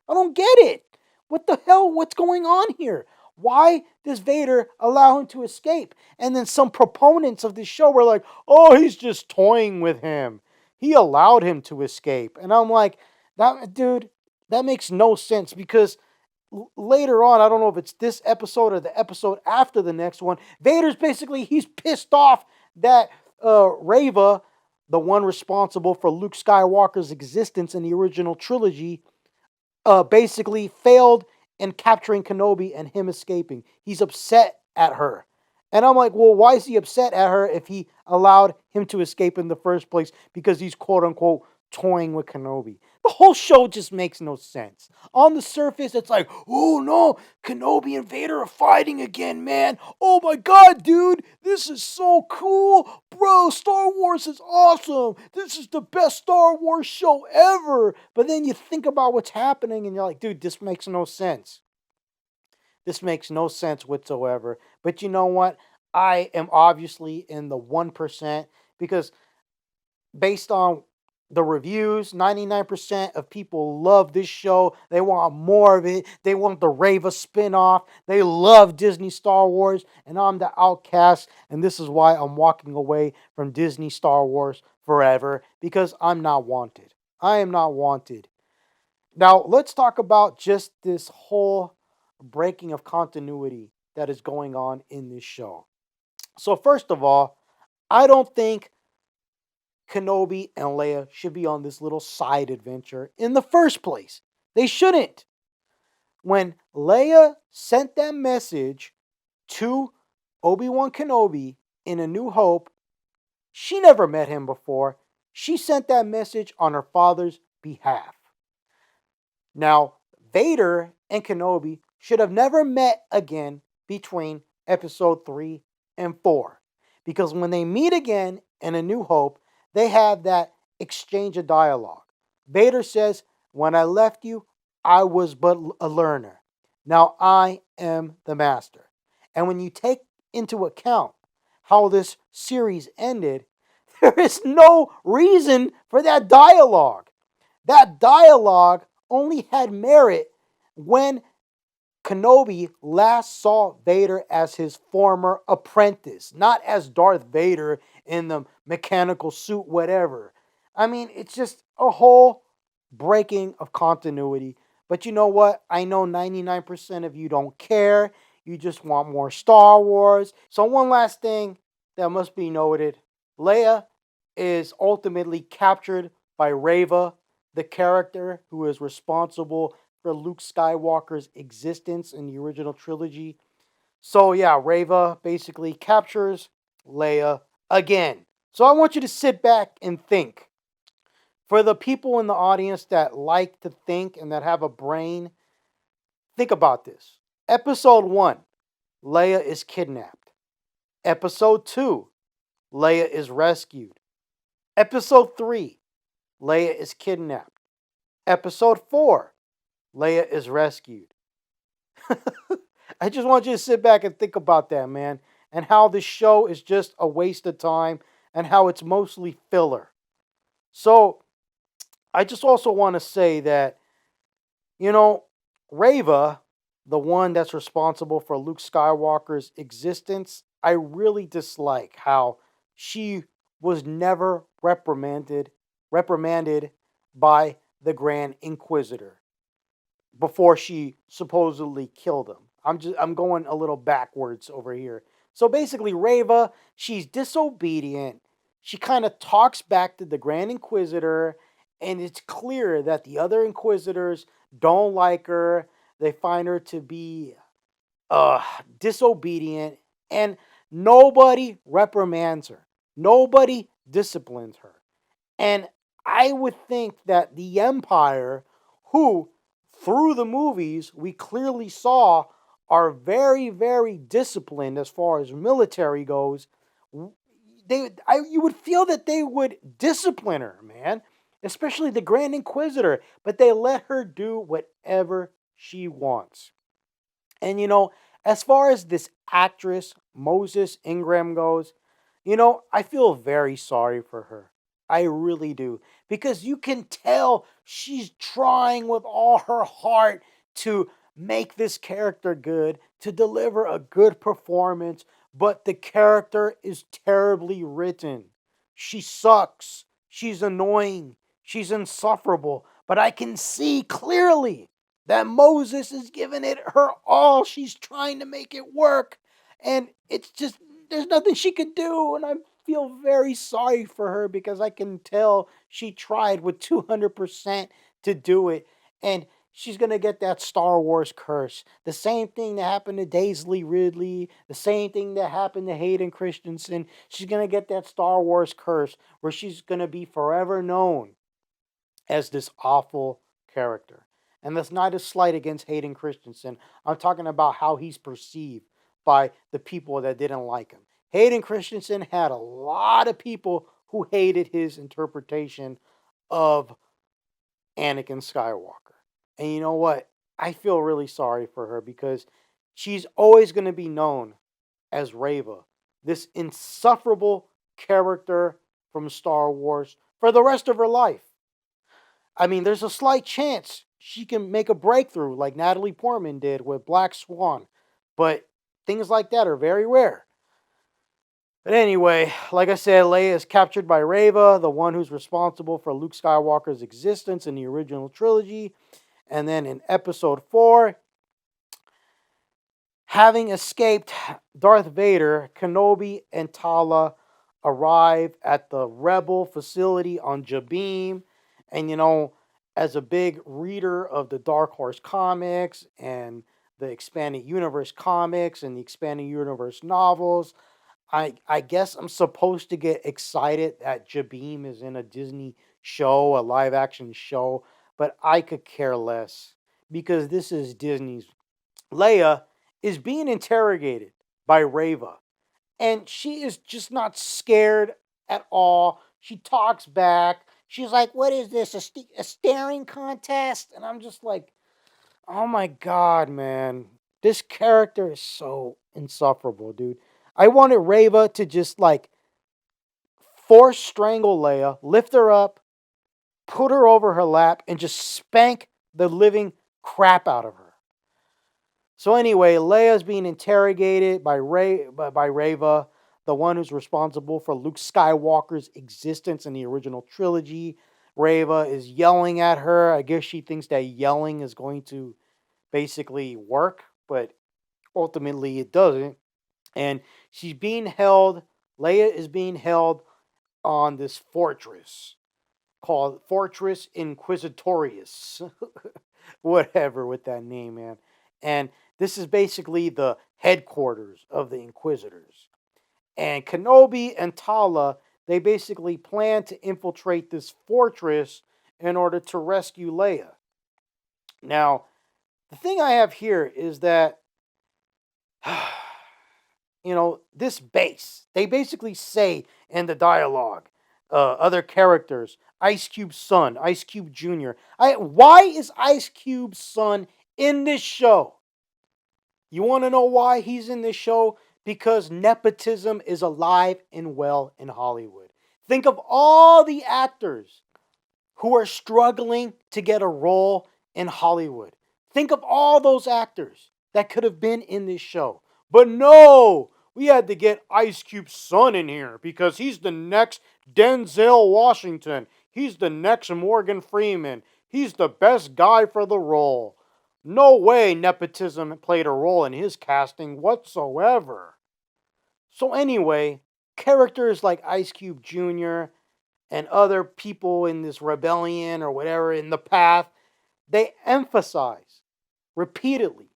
I don't get it. What the hell? What's going on here? Why does Vader allow him to escape? And then some proponents of this show were like, oh, he's just toying with him. He allowed him to escape. And I'm like, that dude, that makes no sense because later on, I don't know if it's this episode or the episode after the next one, Vader's basically, he's pissed off that Reva, the one responsible for Luke Skywalker's existence in the original trilogy, basically failed in capturing Kenobi and him escaping. He's upset at her. And I'm like, well, why is he upset at her if he allowed him to escape in the first place? Because he's quote unquote toying with Kenobi. The whole show just makes no sense. On the surface, it's like, oh no, Kenobi and Vader are fighting again, man. Oh my god, dude, this is so cool. Bro, Star Wars is awesome. This is the best Star Wars show ever. But then you think about what's happening and you're like, dude, this makes no sense. This makes no sense whatsoever. But you know what? I am obviously in the 1% because based on the reviews, 99% of people love this show. They want more of it. They want the Reva spinoff. They love Disney Star Wars. And I'm the outcast. And this is why I'm walking away from Disney Star Wars forever because I'm not wanted. I am not wanted. Now, let's talk about just this whole breaking of continuity that is going on in this show. So, first of all, I don't think Kenobi and Leia should be on this little side adventure in the first place. They shouldn't. When Leia sent that message to Obi Wan Kenobi in A New Hope, she never met him before. She sent that message on her father's behalf. Now, Vader and Kenobi should have never met again between episode 3 and 4. Because when they meet again in A New Hope, they have that exchange of dialogue. Vader says, when I left you, I was but a learner. Now I am the master. And when you take into account how this series ended, there is no reason for that dialogue. That dialogue only had merit when Kenobi last saw Vader as his former apprentice, not as Darth Vader in the mechanical suit, whatever. I mean, it's just a whole breaking of continuity. But you know what? I know 99% of you don't care. You just want more Star Wars. So, one last thing that must be noted, Leia is ultimately captured by Reva, the character who is responsible for Luke Skywalker's existence in the original trilogy. So yeah, Reva basically captures Leia again. So I want you to sit back and think. For the people in the audience that like to think and that have a brain, think about this. Episode 1, Leia is kidnapped. Episode 2, Leia is rescued. Episode 3, Leia is kidnapped. Episode 4, Leia is rescued. I just want you to sit back and think about that, man, and how this show is just a waste of time and how it's mostly filler. So, I just also want to say that, you know, Reva, the one that's responsible for Luke Skywalker's existence, I really dislike how she was never reprimanded by the Grand Inquisitor before she supposedly killed him. I'm going a little backwards over here. So basically Reva, she's disobedient. She kind of talks back to the Grand Inquisitor and it's clear that the other inquisitors don't like her. They find her to be disobedient and nobody reprimands her. Nobody disciplines her. And I would think that the Empire, who through the movies we clearly saw are very, very disciplined as far as military goes, you would feel that they would discipline her, man, especially the Grand Inquisitor, but they let her do whatever she wants. And as far as this actress, Moses Ingram, goes, I feel very sorry for her. I really do. Because you can tell she's trying with all her heart to make this character good, to deliver a good performance, but the character is terribly written. She sucks. She's annoying. She's insufferable. But I can see clearly that Moses is giving it her all. She's trying to make it work. And it's just, there's nothing she could do. And I feel very sorry for her because I can tell she tried with 200% to do it. And she's going to get that Star Wars curse. The same thing that happened to Daisy Ridley, the same thing that happened to Hayden Christensen. She's going to get that Star Wars curse where she's going to be forever known as this awful character. And that's not a slight against Hayden Christensen. I'm talking about how he's perceived by the people that didn't like him. Hayden Christensen had a lot of people who hated his interpretation of Anakin Skywalker. And you know what? I feel really sorry for her because she's always going to be known as Reva, this insufferable character from Star Wars for the rest of her life. I mean, there's a slight chance she can make a breakthrough like Natalie Portman did with Black Swan, but things like that are very rare. But anyway, like I said, Leia is captured by Reva, the one who's responsible for Luke Skywalker's existence in the original trilogy. And then in episode 4, having escaped Darth Vader, Kenobi and Tala arrive at the Rebel facility on Jabim. And as a big reader of the Dark Horse comics and the Expanded Universe comics and the Expanded Universe novels, I guess I'm supposed to get excited that Jabim is in a Disney show, a live action show, but I could care less because this is Disney's. Leia is being interrogated by Reva, and she is just not scared at all. She talks back. She's like, "What is this? A staring contest?" And I'm just like, "Oh my god, man. This character is so insufferable, dude." I wanted Reva to just like force strangle Leia, lift her up, put her over her lap, and just spank the living crap out of her. So anyway, Leia's being interrogated by Reva, the one who's responsible for Luke Skywalker's existence in the original trilogy. Reva is yelling at her. I guess she thinks that yelling is going to basically work, but ultimately it doesn't. And she's being held, Leia is being held on this fortress called Fortress Inquisitorius. Whatever with that name, man. And this is basically the headquarters of the Inquisitors. And Kenobi and Tala, they basically plan to infiltrate this fortress in order to rescue Leia. Now, the thing I have here is that this base, they basically say in the dialogue, other characters, Ice Cube's son, Ice Cube Jr. Why is Ice Cube's son in this show? You want to know why he's in this show? Because nepotism is alive and well in Hollywood. Think of all the actors who are struggling to get a role in Hollywood. Think of all those actors that could have been in this show. But no, we had to get Ice Cube's son in here because he's the next Denzel Washington. He's the next Morgan Freeman. He's the best guy for the role. No way nepotism played a role in his casting whatsoever. So anyway, characters like Ice Cube Jr. and other people in this rebellion or whatever in the path, they emphasize repeatedly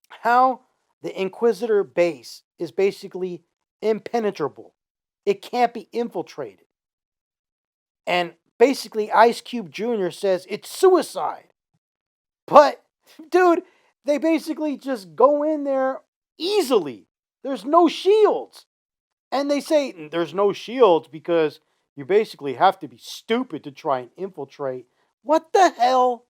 how the Inquisitor base is basically impenetrable. It can't be infiltrated. And basically, Ice Cube Jr. says it's suicide. But, dude, they basically just go in there easily. There's no shields. And they say there's no shields because you basically have to be stupid to try and infiltrate. What the hell?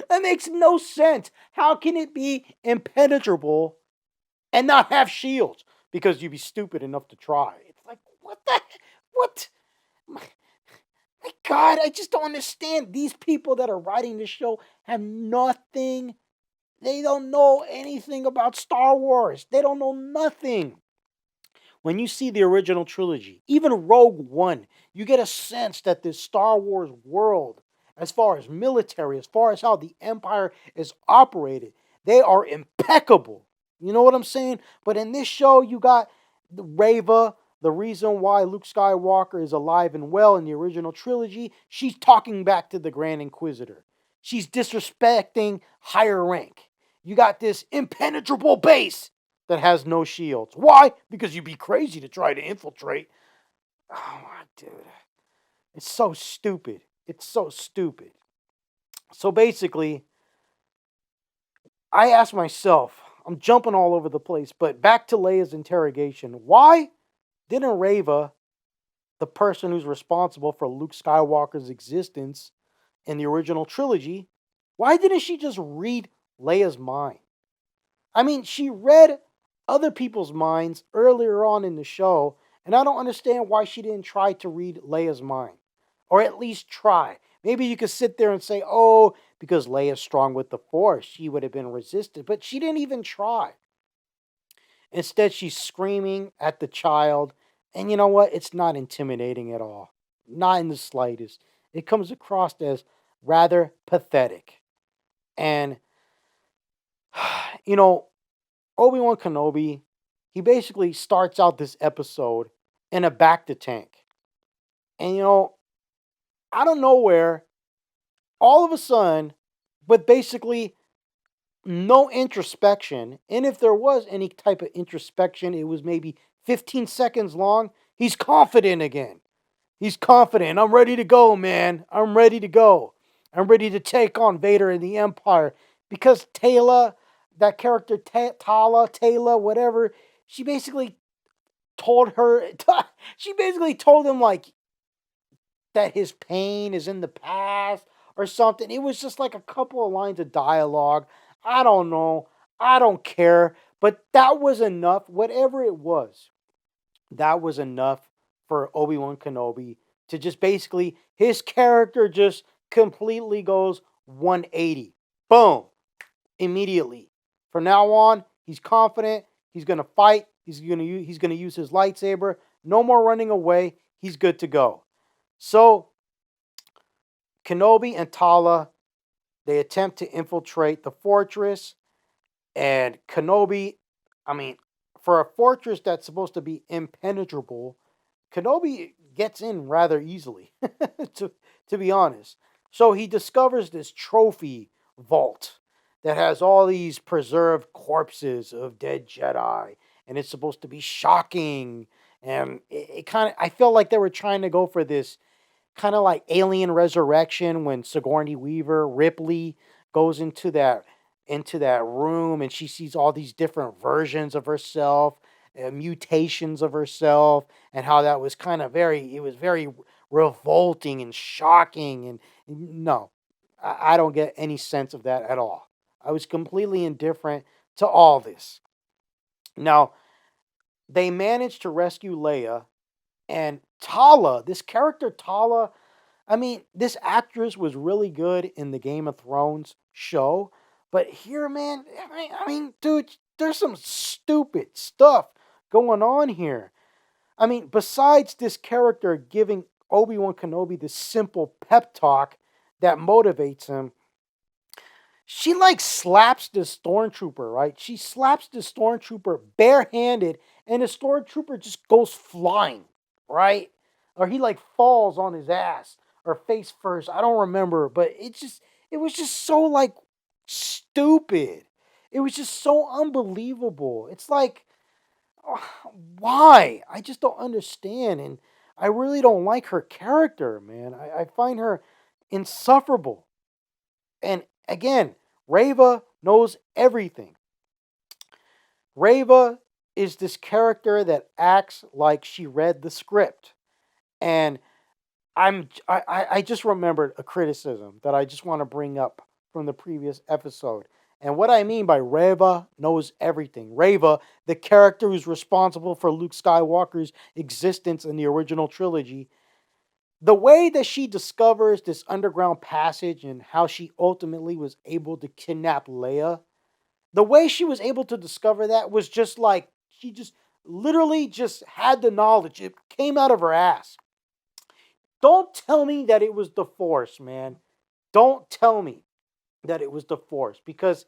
That makes no sense. How can it be impenetrable and not have shields? Because you'd be stupid enough to try. It's like, what the? What? My God, I just don't understand. These people that are writing this show have nothing. They don't know anything about Star Wars. They don't know nothing. When you see the original trilogy, even Rogue One, you get a sense that this Star Wars world as far as military, as far as how the Empire is operated. They are impeccable. You know what I'm saying? But in this show, you got Reva, the reason why Luke Skywalker is alive and well in the original trilogy. She's talking back to the Grand Inquisitor. She's disrespecting higher rank. You got this impenetrable base that has no shields. Why? Because you'd be crazy to try to infiltrate. Oh my dude. It's so stupid. It's so stupid. So basically, I asked myself, I'm jumping all over the place, but back to Leia's interrogation. Why didn't Reva, the person who's responsible for Luke Skywalker's existence in the original trilogy, why didn't she just read Leia's mind? I mean, she read other people's minds earlier on in the show, and I don't understand why she didn't try to read Leia's mind. Or at least try. Maybe you could sit there and say, oh, because Leia's strong with the Force, she would have been resistant. But she didn't even try. Instead, she's screaming at the child. And you know what? It's not intimidating at all. Not in the slightest. It comes across as rather pathetic. And, you know, Obi Wan Kenobi, he basically starts out this episode in a back to tank. And, out of nowhere, all of a sudden, with basically no introspection, and if there was any type of introspection, it was maybe 15 seconds long, he's confident again. He's confident. I'm ready to go, man. I'm ready to go. I'm ready to take on Vader and the Empire. Because Taylor, that character, Taylor, whatever, she basically told her, she basically told him, like, that his pain is in the past or something. It was just like a couple of lines of dialogue. I don't know. I don't care. But that was enough. Whatever it was, that was enough for Obi Wan Kenobi to just basically, his character just completely goes 180. Boom. Immediately. From now on, he's confident. He's going to fight. He's going to use his lightsaber. No more running away. He's good to go. So, Kenobi and Tala, they attempt to infiltrate the fortress. And Kenobi, I mean, for a fortress that's supposed to be impenetrable, Kenobi gets in rather easily, to be honest. So he discovers this trophy vault that has all these preserved corpses of dead Jedi. And it's supposed to be shocking. And it kind of, I felt like they were trying to go for this kind of like Alien Resurrection when Sigourney Weaver, Ripley, goes into that room and she sees all these different versions of herself, mutations of herself, and how that was kind of it was very revolting and shocking. And no, I don't get any sense of that at all. I was completely indifferent to all this. Now, they managed to rescue Leia and Tala, this character Tala. I mean, this actress was really good in the Game of Thrones show, but here, man, I mean, dude, there's some stupid stuff going on here. I mean, besides this character giving Obi Wan Kenobi this simple pep talk that motivates him, she like slaps the stormtrooper, right? She slaps the stormtrooper barehanded, and the stormtrooper just goes flying, right? Or he like falls on his ass or face first. I don't remember, but it was just so like stupid. It was just so unbelievable. It's like, why? I just don't understand, and I really don't like her character, man. I find her insufferable. And again, Reva knows everything. Reva is this character that acts like she read the script. And I just remembered a criticism that I just want to bring up from the previous episode. And what I mean by Reva knows everything. Reva, the character who's responsible for Luke Skywalker's existence in the original trilogy, the way that she discovers this underground passage and how she ultimately was able to kidnap Leia, the way she was able to discover that was just like she just literally just had the knowledge. It came out of her ass. Don't tell me that it was the Force, man. Don't tell me that it was the Force, because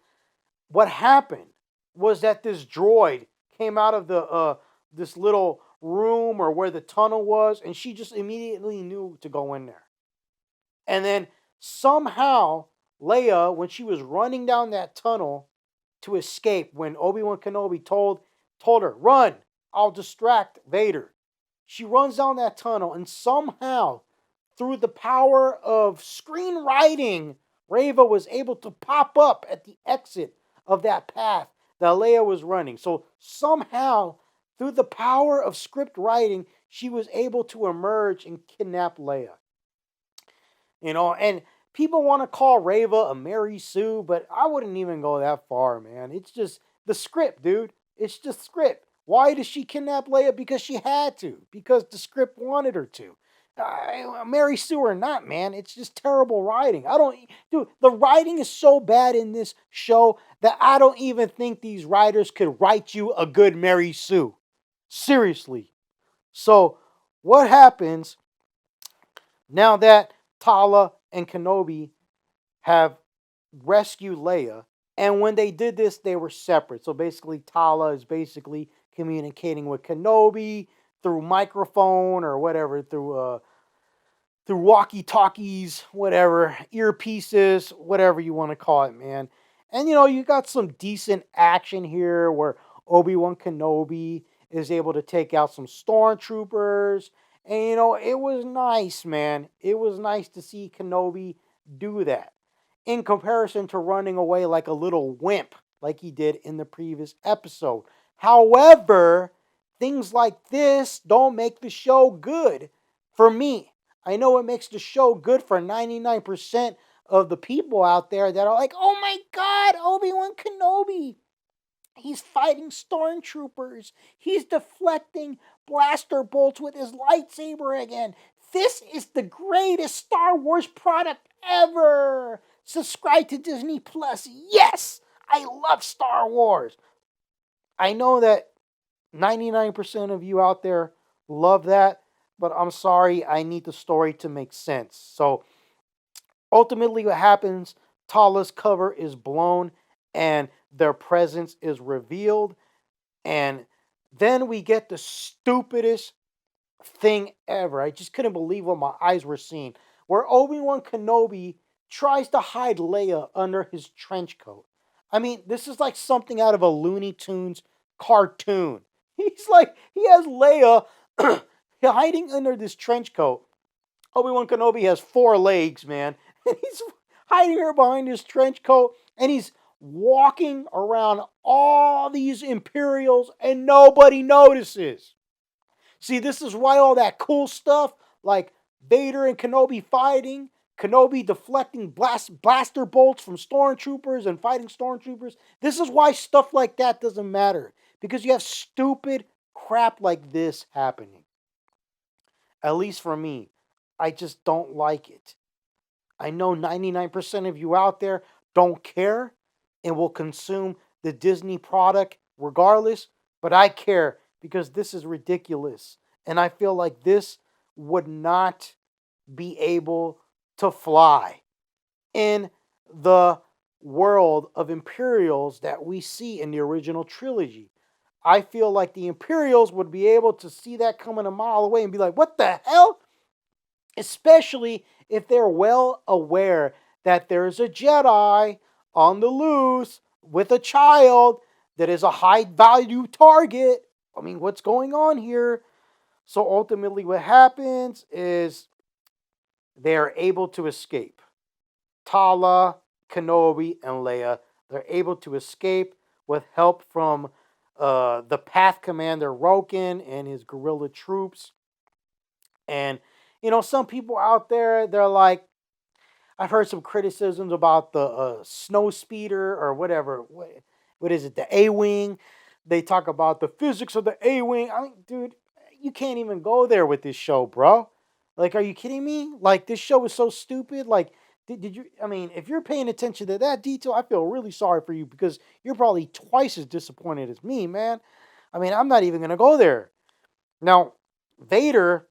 what happened was that this droid came out of the this little room or where the tunnel was, and she just immediately knew to go in there. And then somehow Leia, when she was running down that tunnel to escape, when Obi Wan Kenobi told her, "Run, I'll distract Vader." She runs down that tunnel, and somehow, through the power of screenwriting, Reva was able to pop up at the exit of that path that Leia was running. So somehow, through the power of script writing, she was able to emerge and kidnap Leia. And people want to call Reva a Mary Sue, but I wouldn't even go that far, man. It's just the script, dude. It's just script. Why did she kidnap Leia? Because she had to. Because the script wanted her to. Mary Sue or not, man, it's just terrible writing. I don't, dude. The writing is so bad in this show that I don't even think these writers could write you a good Mary Sue. Seriously. So, what happens now that Tala and Kenobi have rescued Leia? And when they did this, they were separate. So basically, Tala is basically communicating with Kenobi through microphone or whatever, through walkie talkies, whatever, earpieces, whatever you want to call it, man. And you got some decent action here where Obi Wan Kenobi is able to take out some stormtroopers. And it was nice, man. It was nice to see Kenobi do that in comparison to running away like a little wimp like he did in the previous episode. However, things like this don't make the show good for me. I know it makes the show good for 99% of the people out there that are like, "Oh my god, Obi-Wan Kenobi, he's fighting stormtroopers. He's deflecting blaster bolts with his lightsaber again. This is the greatest Star Wars product ever. Subscribe to Disney Plus. Yes, I love Star Wars." I know that 99% of you out there love that, but I'm sorry, I need the story to make sense. So ultimately, what happens, Tala's cover is blown and their presence is revealed. And then we get the stupidest thing ever. I just couldn't believe what my eyes were seeing. Where Obi-Wan Kenobi tries to hide Leia under his trench coat. I mean, this is like something out of a Looney Tunes cartoon. He has Leia hiding under this trench coat. Obi-Wan Kenobi has four legs, man. And he's hiding her behind his trench coat. And he's walking around all these Imperials and nobody notices. See, this is why all that cool stuff, like Vader and Kenobi fighting, Kenobi deflecting blaster bolts from stormtroopers and fighting stormtroopers. This is why stuff like that doesn't matter. Because you have stupid crap like this happening. At least for me. I just don't like it. I know 99% of you out there don't care and will consume the Disney product regardless, but I care because this is ridiculous. And I feel like this would not be able to fly in the world of Imperials that we see in the original trilogy. I feel like the Imperials would be able to see that coming a mile away and be like, "What the hell?" Especially if they're well aware that there's a Jedi on the loose with a child that is a high value target. I mean, what's going on here? So ultimately, what happens is they're able to escape. Tala, Kenobi, and Leia, they're able to escape with help from the Path Commander Roken and his guerrilla troops. And some people out there, they're like, I've heard some criticisms about the snow speeder or whatever. What is it? The A wing. They talk about the physics of the A wing. I mean, dude, you can't even go there with this show, bro. Like, are you kidding me? Like, this show is so stupid. Like, did you? I mean, if you're paying attention to that detail, I feel really sorry for you because you're probably twice as disappointed as me, man. I mean, I'm not even gonna go there. Now, Vader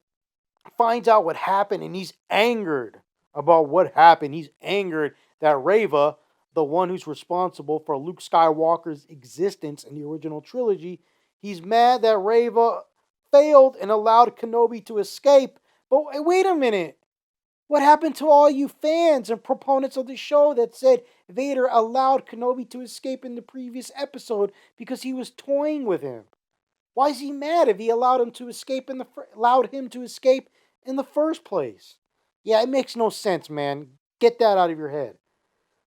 finds out what happened and he's angered about what happened. He's angered that Reva, the one who's responsible for Luke Skywalker's existence in the original trilogy, he's mad that Reva failed and allowed Kenobi to escape. But wait a minute. What happened to all you fans and proponents of the show that said Vader allowed Kenobi to escape in the previous episode because he was toying with him? Why is he mad if he allowed him to escape in the first place? Yeah, it makes no sense, man. Get that out of your head.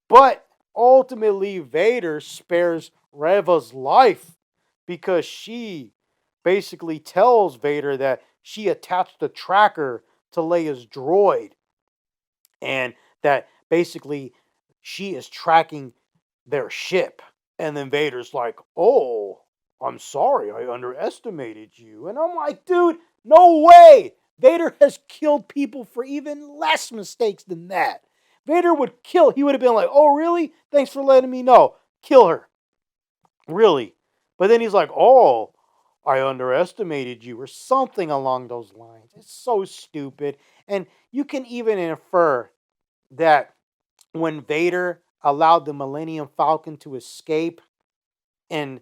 But ultimately, Vader spares Reva's life because she basically tells Vader that she attached the tracker to Leia's droid and that basically she is tracking their ship. And then Vader's like, "Oh, I'm sorry, I underestimated you." And I'm like, dude, no way! Vader has killed people for even less mistakes than that. Vader would kill, he would have been like, "Oh, really? Thanks for letting me know. Kill her." Really. But then he's like, "Oh, I underestimated you," or something along those lines. It's so stupid. And you can even infer that when Vader allowed the Millennium Falcon to escape in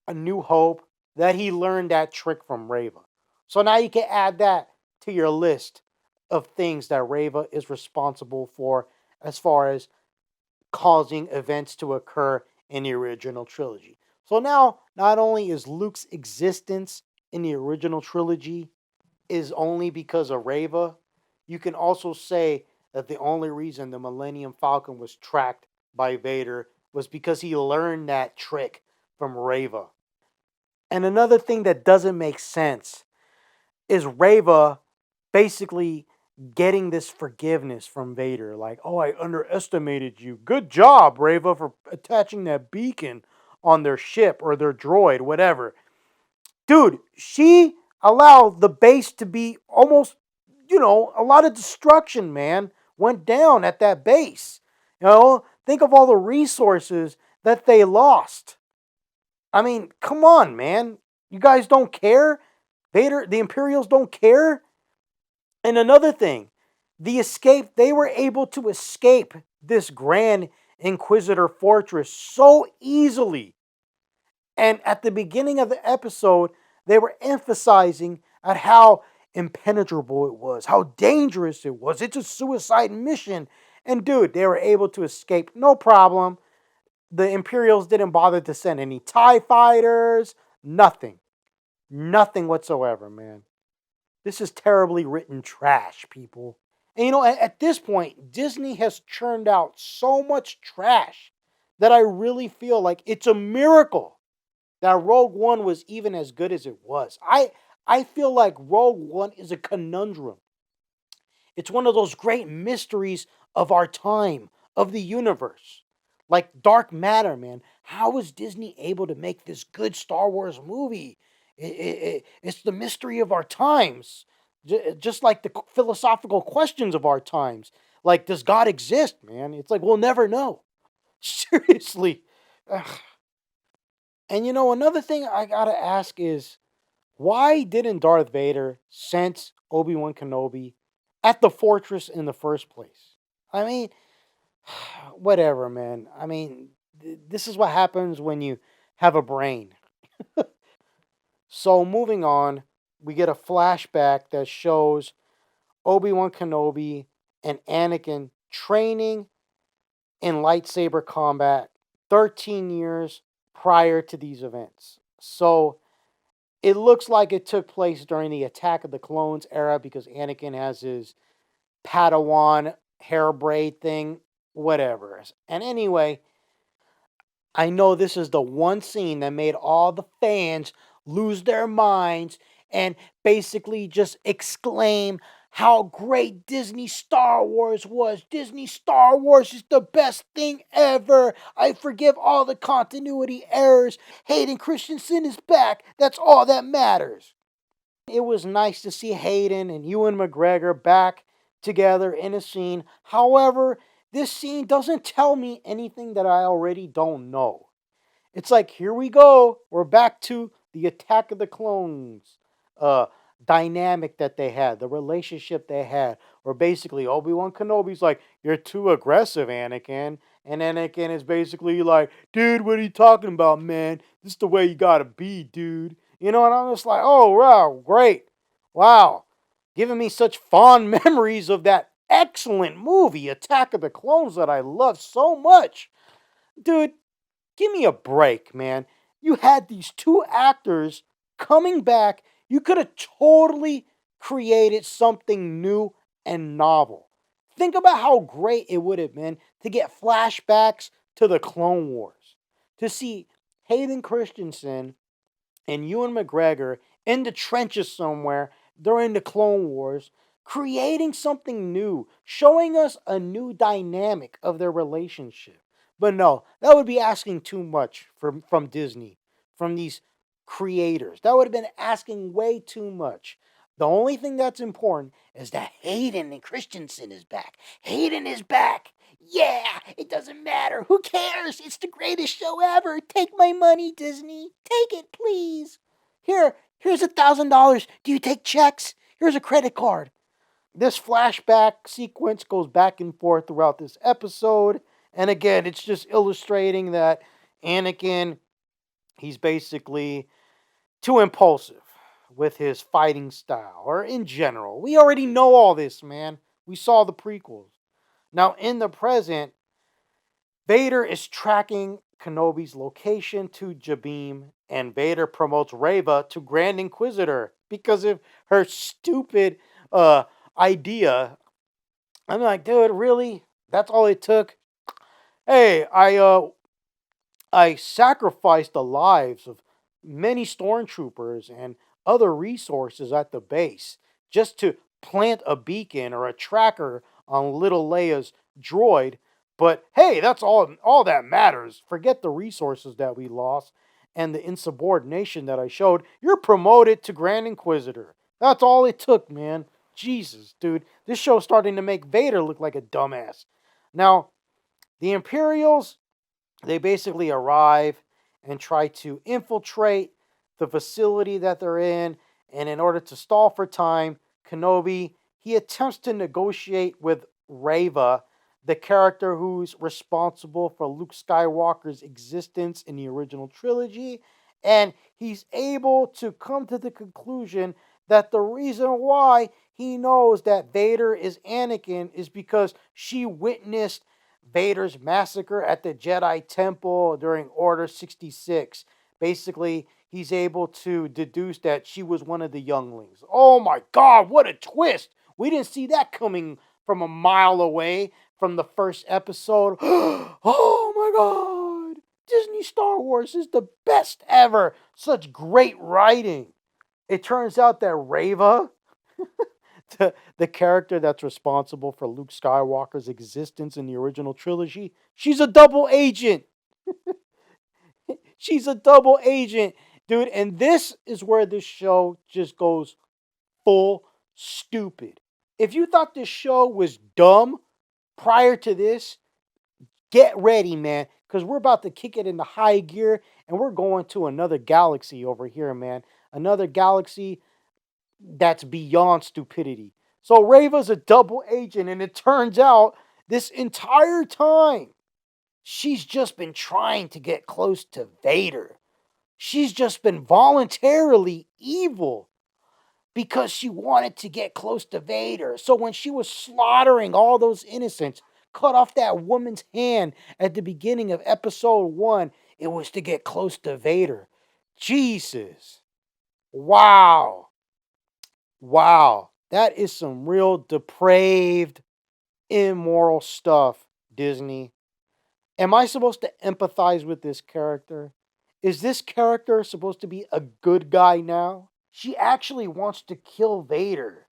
A New Hope, that he learned that trick from Reva. So now you can add that to your list of things that Reva is responsible for as far as causing events to occur in the original trilogy. So now, not only is Luke's existence in the original trilogy is only because of Reva, you can also say that the only reason the Millennium Falcon was tracked by Vader was because he learned that trick from Reva. And another thing that doesn't make sense is Reva basically getting this forgiveness from Vader. Like, "Oh, I underestimated you. Good job, Reva, for attaching that beacon on their ship or their droid, whatever." Dude, she allowed the base to be almost, a lot of destruction, man, went down at that base. Think of all the resources that they lost. I mean, come on, man. You guys don't care? Vader, the Imperials don't care? And another thing, they were able to escape this Grand Inquisitor fortress so easily. And at the beginning of the episode, they were emphasizing at how impenetrable it was, how dangerous it was. It's a suicide mission. And dude, they were able to escape no problem. The Imperials didn't bother to send any TIE fighters, nothing. Nothing whatsoever, man. This is terribly written trash, people. And at this point, Disney has churned out so much trash that I really feel like it's a miracle that Rogue One was even as good as it was. I feel like Rogue One is a conundrum. It's one of those great mysteries of our time, of the universe. Like Dark Matter, man. How was Disney able to make this good Star Wars movie? It's the mystery of our times. Just like the philosophical questions of our times. Like, does God exist, man? It's like, we'll never know. Seriously. Ugh. And another thing I gotta ask is, why didn't Darth Vader sense Obi Wan Kenobi at the fortress in the first place? I mean, whatever, man. I mean, this is what happens when you have a brain. So, moving on, we get a flashback that shows Obi Wan Kenobi and Anakin training in lightsaber combat 13 years prior to these events. So, it looks like it took place during the Attack of the Clones era because Anakin has his Padawan hair braid thing, whatever. And anyway, I know this is the one scene that made all the fans lose their minds and basically just exclaim how great Disney Star Wars was. Disney Star Wars is the best thing ever. I forgive all the continuity errors. Hayden Christensen is back. That's all that matters. It was nice to see Hayden and Ewan McGregor back together in a scene. However, this scene doesn't tell me anything that I already don't know. It's like, here we go. We're back to the Attack of the Clones. dynamic that they had, the relationship they had, where basically Obi Wan Kenobi's like, "You're too aggressive, Anakin," and Anakin is basically like, "Dude, what are you talking about, man? This is the way you gotta be, dude." You know, and I'm just like, "Oh wow, great, wow," giving me such fond memories of that excellent movie, Attack of the Clones, that I love so much, dude. Give me a break, man. You had these two actors coming back. You could have totally created something new and novel. Think about how great it would have been to get flashbacks to the Clone Wars, to see Hayden Christensen and Ewan McGregor in the trenches somewhere during the Clone Wars, creating something new, showing us a new dynamic of their relationship. But no, that would be asking too much from Disney, from these creators. That would have been asking way too much. The only thing that's important is that Hayden and Christensen is back. Hayden is back. Yeah, it doesn't matter. Who cares? It's the greatest show ever. Take my money, Disney. Take it, please. Here's $1,000. Do you take checks? Here's a credit card. This flashback sequence goes back and forth throughout this episode. And again, it's just illustrating that Anakin, he's basically too impulsive with his fighting style, or in general. We already know all this, man. We saw the prequels. Now, in the present, Vader is tracking Kenobi's location to Jabim, and Vader promotes Reva to Grand Inquisitor because of her stupid uh, idea. I'm like, dude, really? That's all it took? Hey, I sacrificed the lives of many stormtroopers and other resources at the base just to plant a beacon or a tracker on little Leia's droid. But hey, that's all that matters. Forget the resources that we lost and the insubordination that I showed. You're promoted to Grand Inquisitor. That's all it took, man. Jesus, dude. This show's starting to make Vader look like a dumbass. Now, the Imperials, they basically arrive and try to infiltrate the facility that they're in. And in order to stall for time, Kenobi, he attempts to negotiate with Reva, the character who's responsible for Luke Skywalker's existence in the original trilogy. And he's able to come to the conclusion that the reason why he knows that Vader is Anakin is because she witnessed Vader's massacre at the Jedi Temple during Order 66. Basically, he's able to deduce that she was one of the younglings. Oh my god, what a twist! We didn't see that coming from a mile away from the first episode. Oh my god! Disney Star Wars is the best ever! Such great writing! It turns out that Reva, the character that's responsible for Luke Skywalker's existence in the original trilogy, she's a double agent. She's a double agent, dude. And this is where this show just goes full stupid. If you thought this show was dumb prior to this, get ready, man, because we're about to kick it into high gear and we're going to another galaxy over here, man. Another galaxy that's beyond stupidity. So Reva's a double agent, and it turns out this entire time she's just been trying to get close to Vader. She's just been voluntarily evil because she wanted to get close to Vader. So when she was slaughtering all those innocents, cut off that woman's hand at the beginning of episode 1, it was to get close to Vader. Jesus. Wow. Wow, that is some real depraved, immoral stuff, Disney. Am I supposed to empathize with this character? Is this character supposed to be a good guy now? She actually wants to kill Vader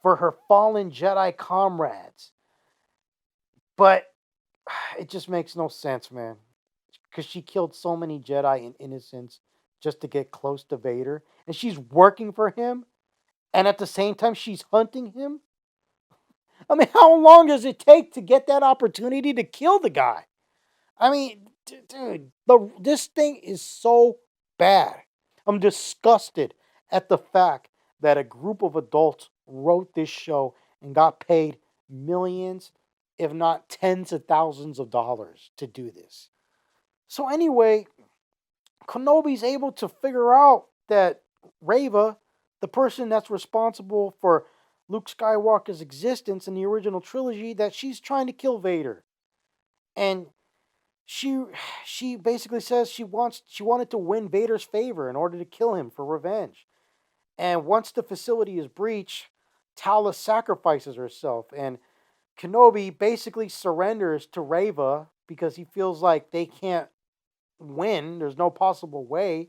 for her fallen Jedi comrades. But it just makes no sense, man. Because she killed so many Jedi in innocence just to get close to Vader. And she's working for him. And at the same time, she's hunting him. I mean, how long does it take to get that opportunity to kill the guy? I mean, dude, this thing is so bad. I'm disgusted at the fact that a group of adults wrote this show and got paid millions, if not tens of thousands of dollars to do this. So anyway, Kenobi's able to figure out that Reva, the person that's responsible for Luke Skywalker's existence in the original trilogy, that she's trying to kill Vader. And she she basically says she wanted to win Vader's favor in order to kill him for revenge. And once the facility is breached, Tala sacrifices herself, and Kenobi basically surrenders to Reva because he feels like they can't win. There's no possible way.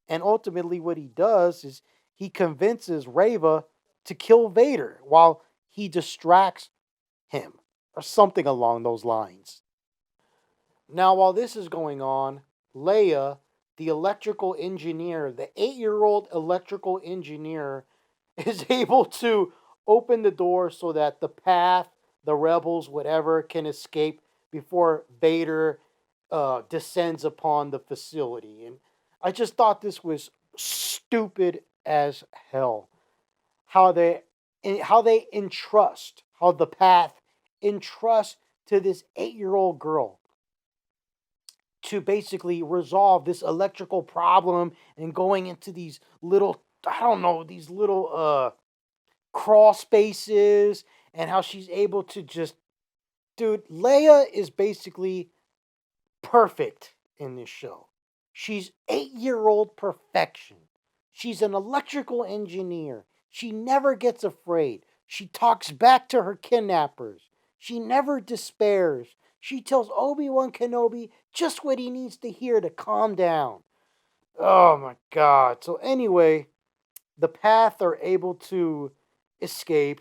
And ultimately, what he does is he convinces Reva to kill Vader while he distracts him, or something along those lines. Now, while this is going on, Leia, the electrical engineer, the 8-year old electrical engineer, is able to open the door so that the path, the rebels, whatever, can escape before Vader descends upon the facility. And I just thought this was stupid as hell. How they how the path entrust to this 8-year old girl to basically resolve this electrical problem and going into these little, I don't know, these little crawl spaces, and how she's able to just, dude, Leia is basically perfect in this show. She's 8-year old perfection. She's an electrical engineer. She never gets afraid. She talks back to her kidnappers. She never despairs. She tells Obi Wan Kenobi just what he needs to hear to calm down. Oh my god. So, anyway, the path are able to escape,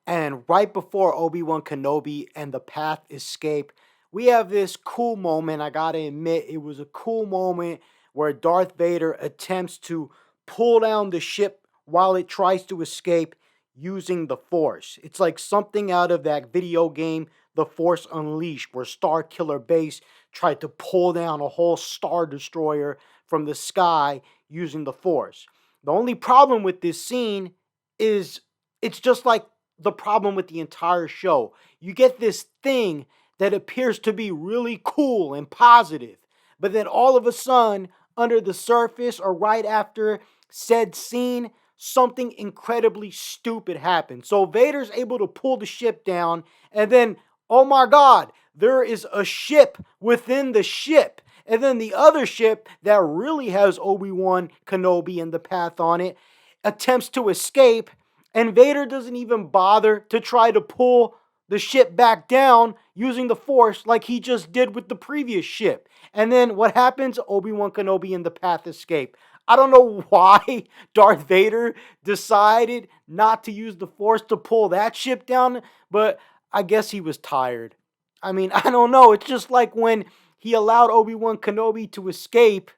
and right before Obi-Wan Kenobi and the path escape, we have this cool moment. I gotta admit, it was a cool moment where Darth Vader attempts to pull down the ship while it tries to escape using the Force. It's like something out of that video game, The Force Unleashed, where Star Killer Base tried to pull down a whole Star Destroyer from the sky using the Force. The only problem with this scene is it's just like the problem with the entire show. You get this thing that appears to be really cool and positive, but then all of a sudden, under the surface or right after said scene, something incredibly stupid happens. So Vader's able to pull the ship down, and then, oh my god, there is a ship within the ship. And then the other ship that really has Obi-Wan Kenobi and the path on it attempts to escape, and Vader doesn't even bother to try to pull the ship back down using the Force like he just did with the previous ship. And then what happens? Obi-Wan Kenobi and the path escape. I don't know why Darth Vader decided not to use the Force to pull that ship down, but I guess he was tired. I mean, I don't know. It's just like when he allowed Obi-Wan Kenobi to escape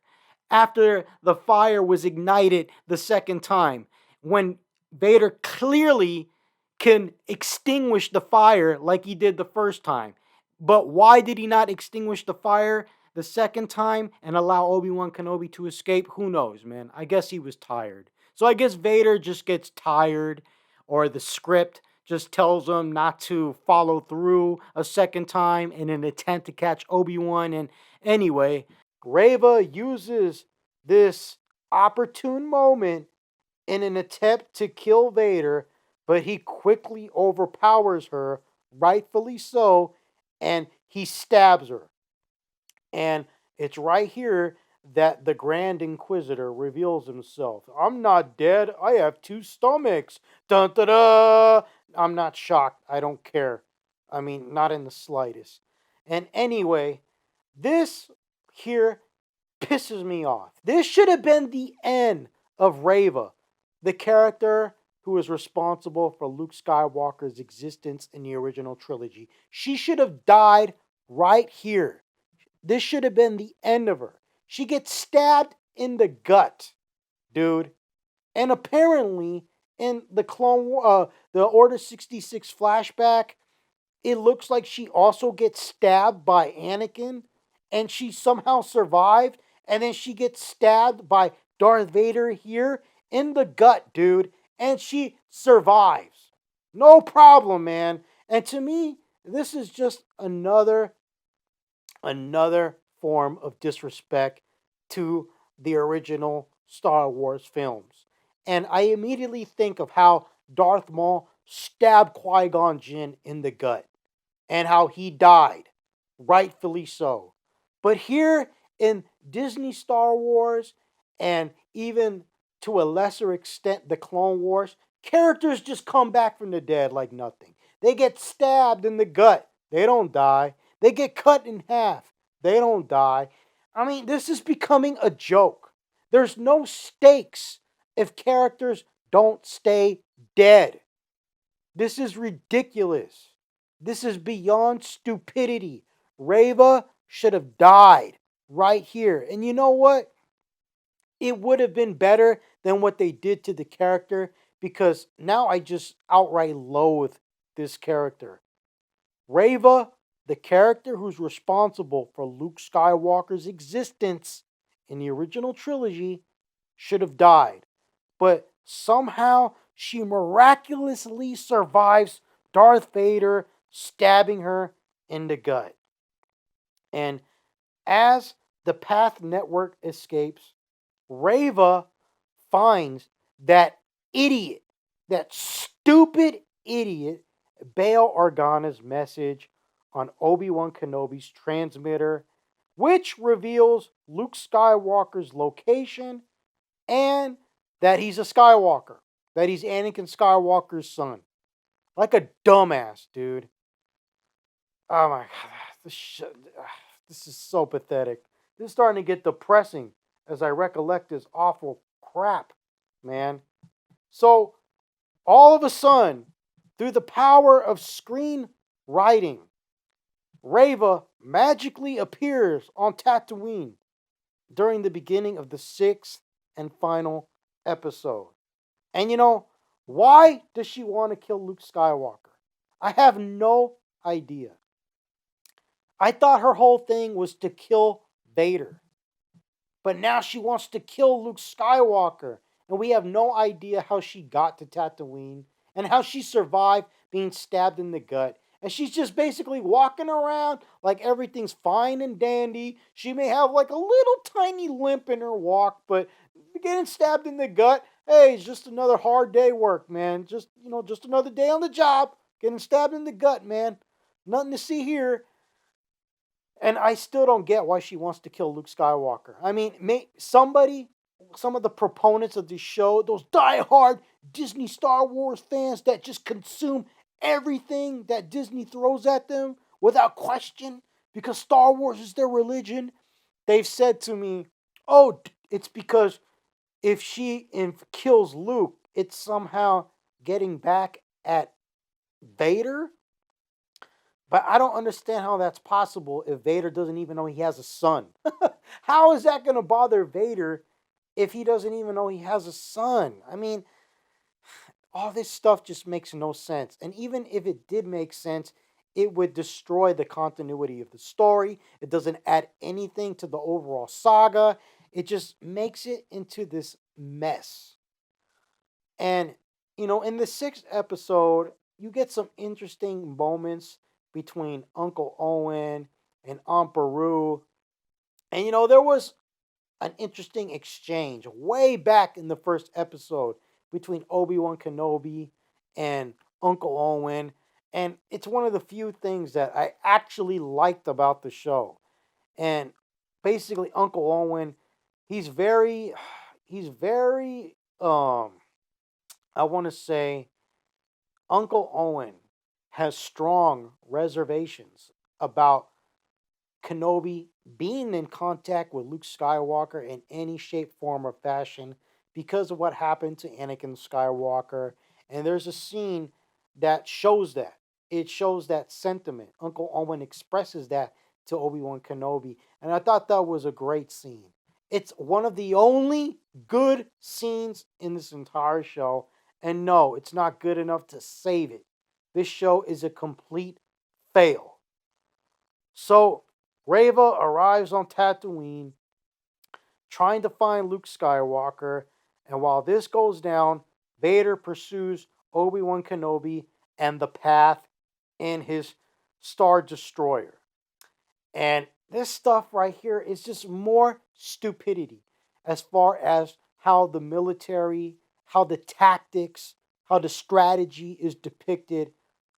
after the fire was ignited the second time, when Vader clearly can extinguish the fire like he did the first time. But why did he not extinguish the fire the second time and allow Obi-Wan Kenobi to escape? Who knows, man? I guess he was tired. So I guess Vader just gets tired, or the script just tells him not to follow through a second time in an attempt to catch Obi-Wan. And anyway, Reva uses this opportune moment in an attempt to kill Vader, but he quickly overpowers her, rightfully so, and he stabs her. And it's right here that the Grand Inquisitor reveals himself. I'm not dead. I have two stomachs. Dun da da. I'm not shocked. I don't care. I mean, not in the slightest. And anyway, this here pisses me off. This should have been the end of Reva, the character who is responsible for Luke Skywalker's existence in the original trilogy. She should have died right here. This should have been the end of her. She gets stabbed in the gut, dude. And apparently, in the Order 66 flashback, it looks like she also gets stabbed by Anakin, and she somehow survived, and then she gets stabbed by Darth Vader here in the gut, dude, and she survives. No problem, man. And to me, this is just another form of disrespect to the original Star Wars films. And I immediately think of how Darth Maul stabbed Qui Gon Jinn in the gut and how he died, rightfully so. But here in Disney Star Wars, and even to a lesser extent the Clone Wars, characters just come back from the dead like nothing. They get stabbed in the gut, they don't die. They get cut in half, they don't die. I mean, this is becoming a joke. There's no stakes if characters don't stay dead. This is ridiculous. This is beyond stupidity. Reva should have died right here. And you know what? It would have been better than what they did to the character because now I just outright loathe this character. Reva, the character who's responsible for Luke Skywalker's existence in the original trilogy, should have died. But somehow she miraculously survives Darth Vader stabbing her in the gut. And as the Path Network escapes, Reva finds that idiot, that stupid idiot, Bail Organa's message on Obi Wan Kenobi's transmitter, which reveals Luke Skywalker's location and that he's a Skywalker, that he's Anakin Skywalker's son. Like a dumbass, dude. Oh my god, this is so pathetic. This is starting to get depressing as I recollect this awful crap, man. So, all of a sudden, through the power of screenwriting, Reva magically appears on Tatooine during the beginning of the sixth and final episode. And why does she want to kill Luke Skywalker? I have no idea. I thought her whole thing was to kill Vader. But now she wants to kill Luke Skywalker. And we have no idea how she got to Tatooine and how she survived being stabbed in the gut. And she's just basically walking around like everything's fine and dandy. She may have like a little tiny limp in her walk, but getting stabbed in the gut, hey, it's just another hard day work, man. Just another day on the job, getting stabbed in the gut, man. Nothing to see here. And I still don't get why she wants to kill Luke Skywalker. I mean, some of the proponents of this show, those die-hard Disney Star Wars fans that just consume everything that Disney throws at them without question because Star Wars is their religion, they've said to me, oh, it's because if she kills Luke, it's somehow getting back at Vader. But I don't understand how that's possible if Vader doesn't even know he has a son. How is that going to bother Vader if he doesn't even know he has a son? I mean, all this stuff just makes no sense. And even if it did make sense, it would destroy the continuity of the story. It doesn't add anything to the overall saga. It just makes it into this mess. And, in the sixth episode, you get some interesting moments between Uncle Owen and Aunt Beru. And, there was an interesting exchange way back in the first episode between Obi Wan Kenobi and Uncle Owen. And it's one of the few things that I actually liked about the show. And basically, Uncle Owen, he's very, he's very, I want to say, Uncle Owen has strong reservations about Kenobi being in contact with Luke Skywalker in any shape, form, or fashion because of what happened to Anakin Skywalker. And there's a scene that shows that. It shows that sentiment. Uncle Owen expresses that to Obi Wan Kenobi. And I thought that was a great scene. It's one of the only good scenes in this entire show. And no, it's not good enough to save it. This show is a complete fail. So, Reva arrives on Tatooine trying to find Luke Skywalker, And while this goes down, Vader pursues Obi Wan Kenobi and the path in his Star Destroyer. And this stuff right here is just more stupidity as far as how the military, how the tactics, how the strategy is depicted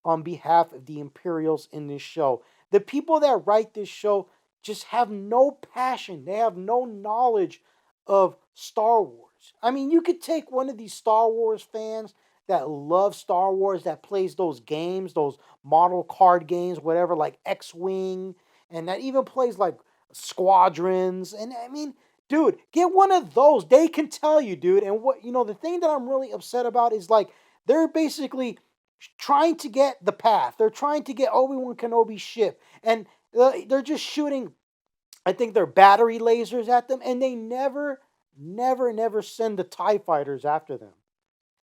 on behalf of the Imperials in this show. The people that write this show just have no passion, they have no knowledge of Star Wars. I mean, you could take one of these Star Wars fans that love Star Wars, that plays those games, those model card games, whatever, like X Wing, and that even plays like Squadrons. And I mean, dude, get one of those. They can tell you, dude. And what, the thing that I'm really upset about is like they're basically trying to get the path. They're trying to get Obi-Wan Kenobi's ship, and they're just shooting, I think they're battery lasers at them, and they never send the TIE fighters after them.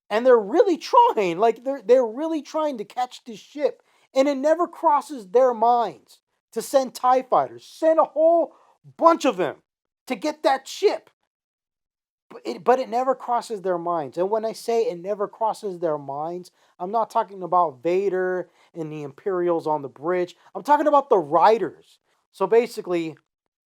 And they're really trying, like they're really trying to catch this ship, and it never crosses their minds to send TIE fighters. Send a whole bunch of them to get that ship. But it never crosses their minds. And when I say it never crosses their minds, I'm not talking about Vader and the Imperials on the bridge. I'm talking about the writers. So basically,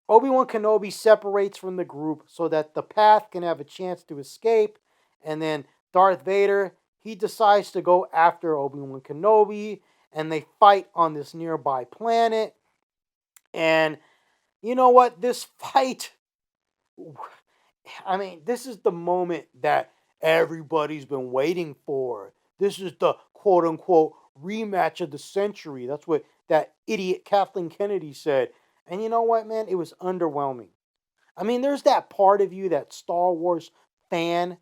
Obi-Wan Kenobi separates from the group so that the path can have a chance to escape. And then Darth Vader, he decides to go after Obi-Wan Kenobi, and they fight on this nearby planet. And you know what? This fight, I mean, this is the moment that everybody's been waiting for. This is the quote unquote rematch of the century. That's what that idiot Kathleen Kennedy said. And you know what, man? It was underwhelming. I mean, there's that part of you, that Star Wars fan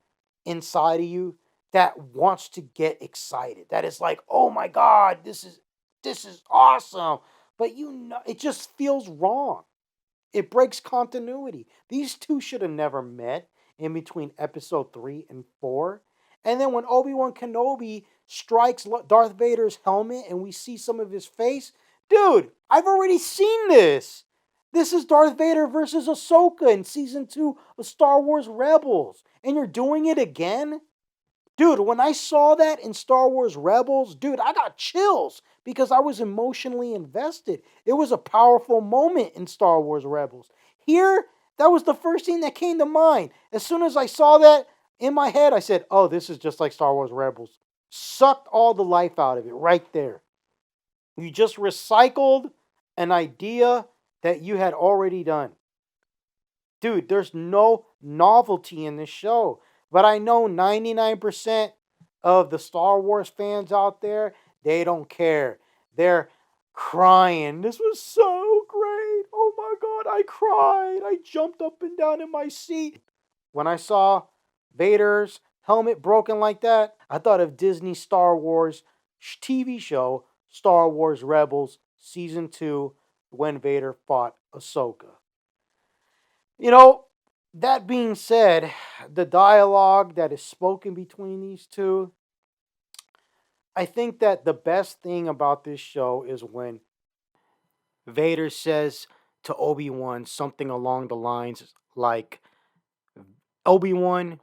inside of you that wants to get excited. That is like, oh my God, this is awesome. But it just feels wrong. It breaks continuity. These two should have never met in between episode 3 and 4. And then when Obi-Wan Kenobi strikes Darth Vader's helmet and we see some of his face, dude, I've already seen this. This is Darth Vader versus Ahsoka in season 2 of Star Wars Rebels. And you're doing it again? Dude, when I saw that in Star Wars Rebels, dude, I got chills because I was emotionally invested. It was a powerful moment in Star Wars Rebels. Here, that was the first thing that came to mind. As soon as I saw that in my head, I said, oh, this is just like Star Wars Rebels. Sucked all the life out of it right there. You just recycled an idea that you had already done. Dude, there's no novelty in this show. But I know 99% of the Star Wars fans out there, they don't care. They're crying. This was so great. Oh my God, I cried. I jumped up and down in my seat. When I saw Vader's helmet broken like that, I thought of Disney Star Wars TV show, Star Wars Rebels Season 2, when Vader fought Ahsoka. You know, that being said, the dialogue that is spoken between these two, I think that the best thing about this show is when Vader says to Obi-Wan something along the lines like, Obi-Wan,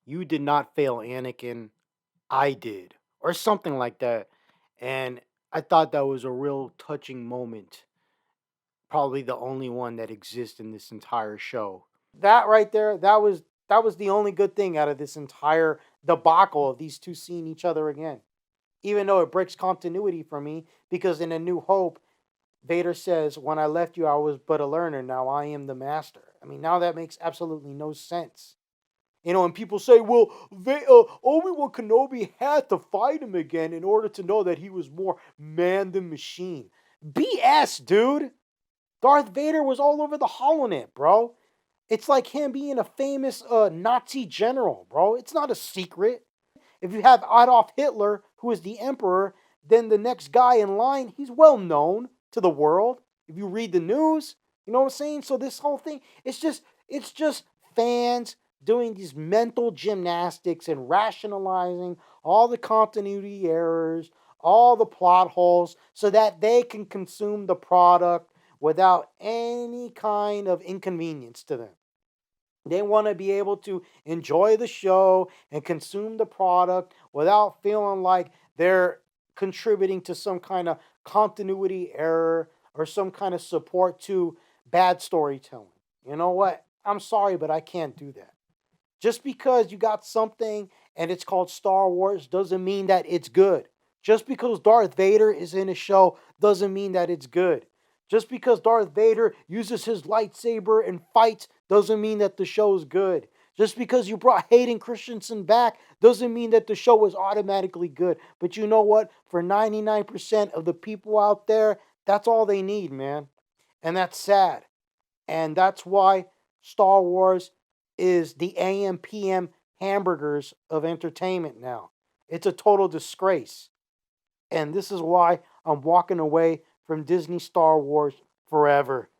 you did not fail Anakin, I did. Or something like that. And I thought that was a real touching moment. Probably the only one that exists in this entire show. That right there, that was the only good thing out of this entire debacle of these two seeing each other again. Even though it breaks continuity for me, because in A New Hope, Vader says, "When I left you, I was but a learner. Now I am the master." I mean, now that makes absolutely no sense. And people say, "Well, Obi Wan Kenobi had to fight him again in order to know that he was more man than machine." BS, dude. Darth Vader was all over the holonet, bro. It's like him being a famous Nazi general, bro. It's not a secret. If you have Adolf Hitler, who is the emperor, then the next guy in line, he's well known to the world. If you read the news, you know what I'm saying? So this whole thing, it's just fans doing these mental gymnastics and rationalizing all the continuity errors, all the plot holes, so that they can consume the product without any kind of inconvenience to them. They want to be able to enjoy the show and consume the product without feeling like they're contributing to some kind of continuity error or some kind of support to bad storytelling. You know what? I'm sorry, but I can't do that. Just because you got something and it's called Star Wars doesn't mean that it's good. Just because Darth Vader is in a show doesn't mean that it's good. Just because Darth Vader uses his lightsaber and fights doesn't mean that the show is good. Just because you brought Hayden Christensen back doesn't mean that the show is automatically good. But you know what? For 99% of the people out there, that's all they need, man. And that's sad. And that's why Star Wars is the AM PM hamburgers of entertainment now. It's a total disgrace. And this is why I'm walking away from Disney Star Wars forever.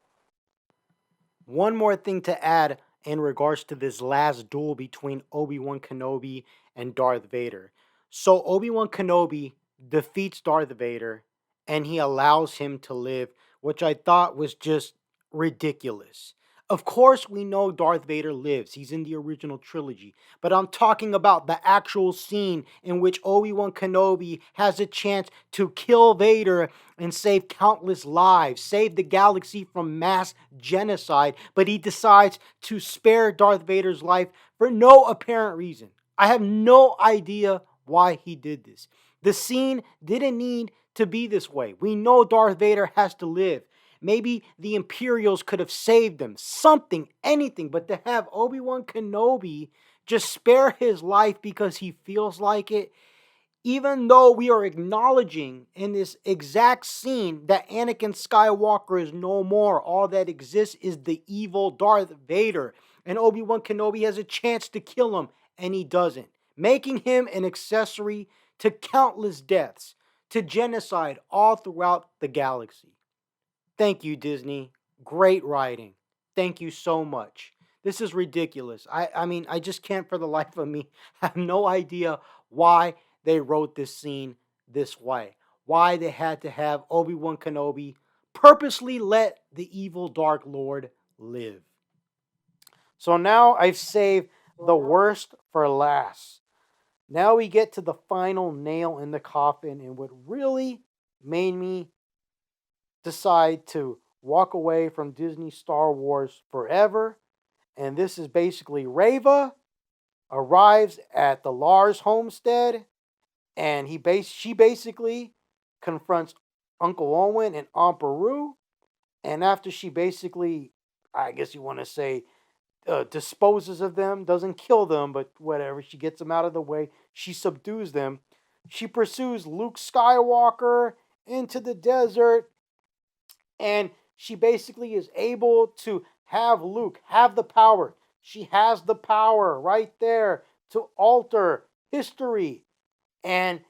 One more thing to add in regards to this last duel between Obi Wan Kenobi and Darth Vader. So, Obi Wan Kenobi defeats Darth Vader and he allows him to live, which I thought was just ridiculous. Of course, we know Darth Vader lives. He's in the original trilogy. But I'm talking about the actual scene in which Obi Wan Kenobi has a chance to kill Vader and save countless lives, save the galaxy from mass genocide, but he decides to spare Darth Vader's life for no apparent reason. I have no idea why he did this. The scene didn't need to be this way. We know Darth Vader has to live. Maybe the Imperials could have saved him. Something, anything, but to have Obi-Wan Kenobi just spare his life because he feels like it, even though we are acknowledging in this exact scene that Anakin Skywalker is no more, all that exists is the evil Darth Vader, and Obi-Wan Kenobi has a chance to kill him, and he doesn't, making him an accessory to countless deaths, to genocide all throughout the galaxy. Thank you, Disney. Great writing. Thank you so much. This is ridiculous. I mean, I just can't for the life of me have no idea why they wrote this scene this way. Why they had to have Obi-Wan Kenobi purposely let the evil Dark Lord live. So now I've saved the worst for last. Now we get to the final nail in the coffin and what really made me decide to walk away from Disney Star Wars forever. And this is basically Reva arrives at the Lars homestead and she basically confronts Uncle Owen and Aunt Beru. And after she basically, I guess you want to say, disposes of them, doesn't kill them, but whatever, she gets them out of the way, she subdues them. She pursues Luke Skywalker into the desert and she basically is able to have Luke have the power. She has the power right there to alter history. And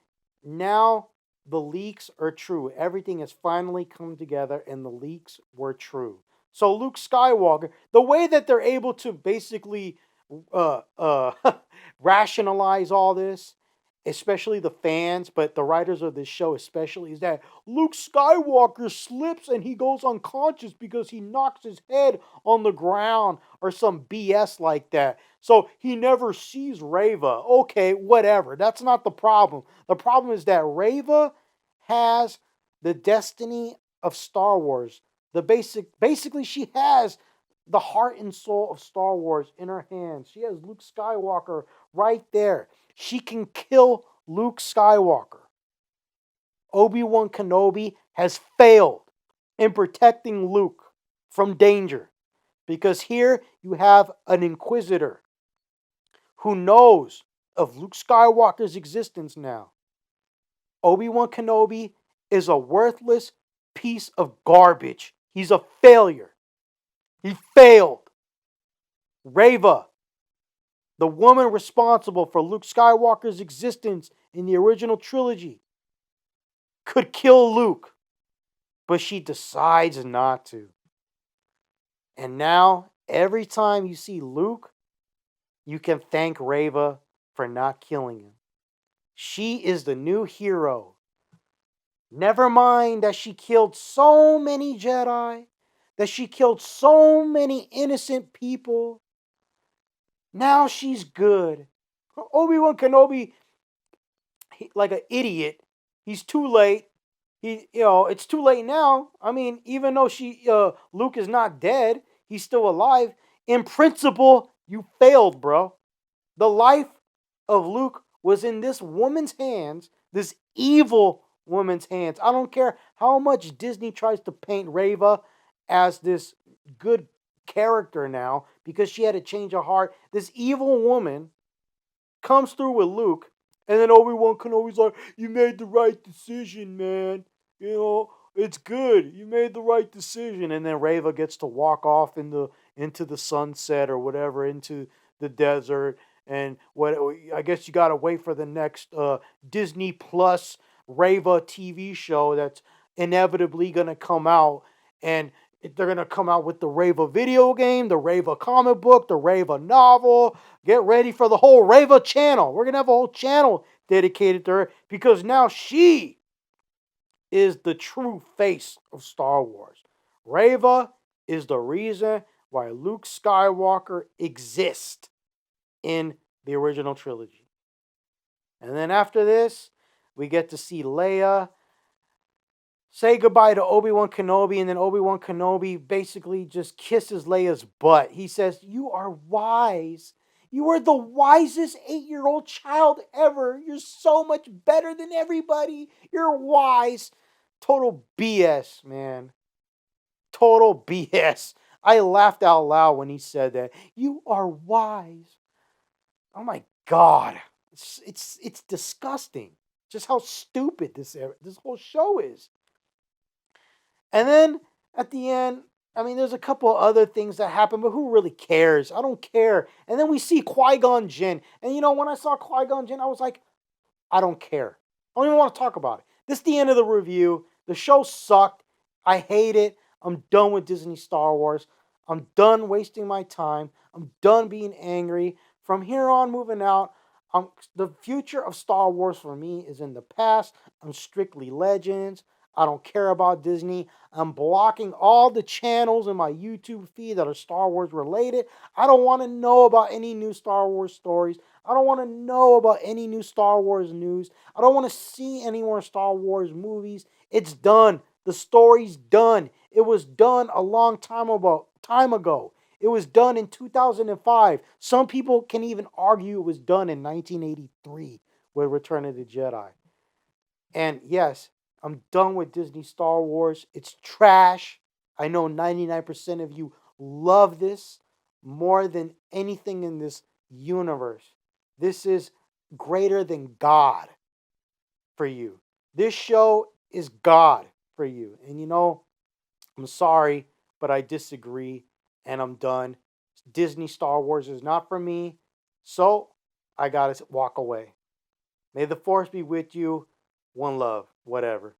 now the leaks are true. Everything has finally come together, and the leaks were true. So Luke Skywalker, the way that they're able to basically uh, uh, rationalize all this, especially the fans, but the writers of this show especially, is that Luke Skywalker slips and he goes unconscious because he knocks his head on the ground or some BS like that. So he never sees Reva. Okay, whatever. That's not the problem. The problem is that Reva has the destiny of Star Wars. Basically she has the heart and soul of Star Wars in her hands. She has Luke Skywalker right there. She can kill Luke Skywalker. Obi-Wan Kenobi has failed in protecting Luke from danger because here you have an inquisitor who knows of Luke Skywalker's existence now. Obi-Wan Kenobi is a worthless piece of garbage. He's a failure. He failed. Reva, the woman responsible for Luke Skywalker's existence in the original trilogy, could kill Luke, but she decides not to. And now, every time you see Luke, you can thank Reva for not killing him. She is the new hero. Never mind that she killed so many Jedi, that she killed so many innocent people. Now she's good. Obi Wan Kenobi, like an idiot, he's too late. It's too late now. I mean, even though Luke is not dead, he's still alive. In principle, you failed, bro. The life of Luke was in this woman's hands, this evil woman's hands. I don't care how much Disney tries to paint Reva as this good character now because she had a change of heart. This evil woman comes through with Luke, and then Obi Wan Kenobi's like, "You made the right decision, man. It's good. You made the right decision." And then Reva gets to walk off into the sunset or whatever, into the desert. And what I guess you gotta wait for the next Disney Plus Reva TV show that's inevitably gonna come out, and they're gonna come out with the Reva video game, the Reva comic book, the Reva novel. Get ready for the whole Reva channel. We're gonna have a whole channel dedicated to her because now she is the true face of Star Wars. Reva is the reason why Luke Skywalker exists in the original trilogy. And then after this, we get to see Leia say goodbye to Obi Wan Kenobi, and then Obi Wan Kenobi basically just kisses Leia's butt. He says, "You are wise. You are the wisest 8-year-old child ever. You're so much better than everybody. You're wise." Total BS, man. Total BS. I laughed out loud when he said that. You are wise. Oh my god. It's disgusting. Just how stupid this whole show is. And then at the end, I mean, there's a couple other things that happen, but who really cares? I don't care. And then we see Qui Gon Jinn. And when I saw Qui Gon Jinn, I was like, I don't care. I don't even want to talk about it. This is the end of the review. The show sucked. I hate it. I'm done with Disney Star Wars. I'm done wasting my time. I'm done being angry. From here on, moving out, the future of Star Wars for me is in the past. I'm strictly Legends. I don't care about Disney. I'm blocking all the channels in my YouTube feed that are Star Wars related. I don't want to know about any new Star Wars stories. I don't want to know about any new Star Wars news. I don't want to see any more Star Wars movies. It's done. The story's done. It was done a long time ago. It was done in 2005. Some people can even argue it was done in 1983 with Return of the Jedi. And yes, I'm done with Disney Star Wars. It's trash. I know 99% of you love this more than anything in this universe. This is greater than God for you. This show is God for you. And I'm sorry, but I disagree and I'm done. Disney Star Wars is not for me. So I got to walk away. May the force be with you. One love, whatever.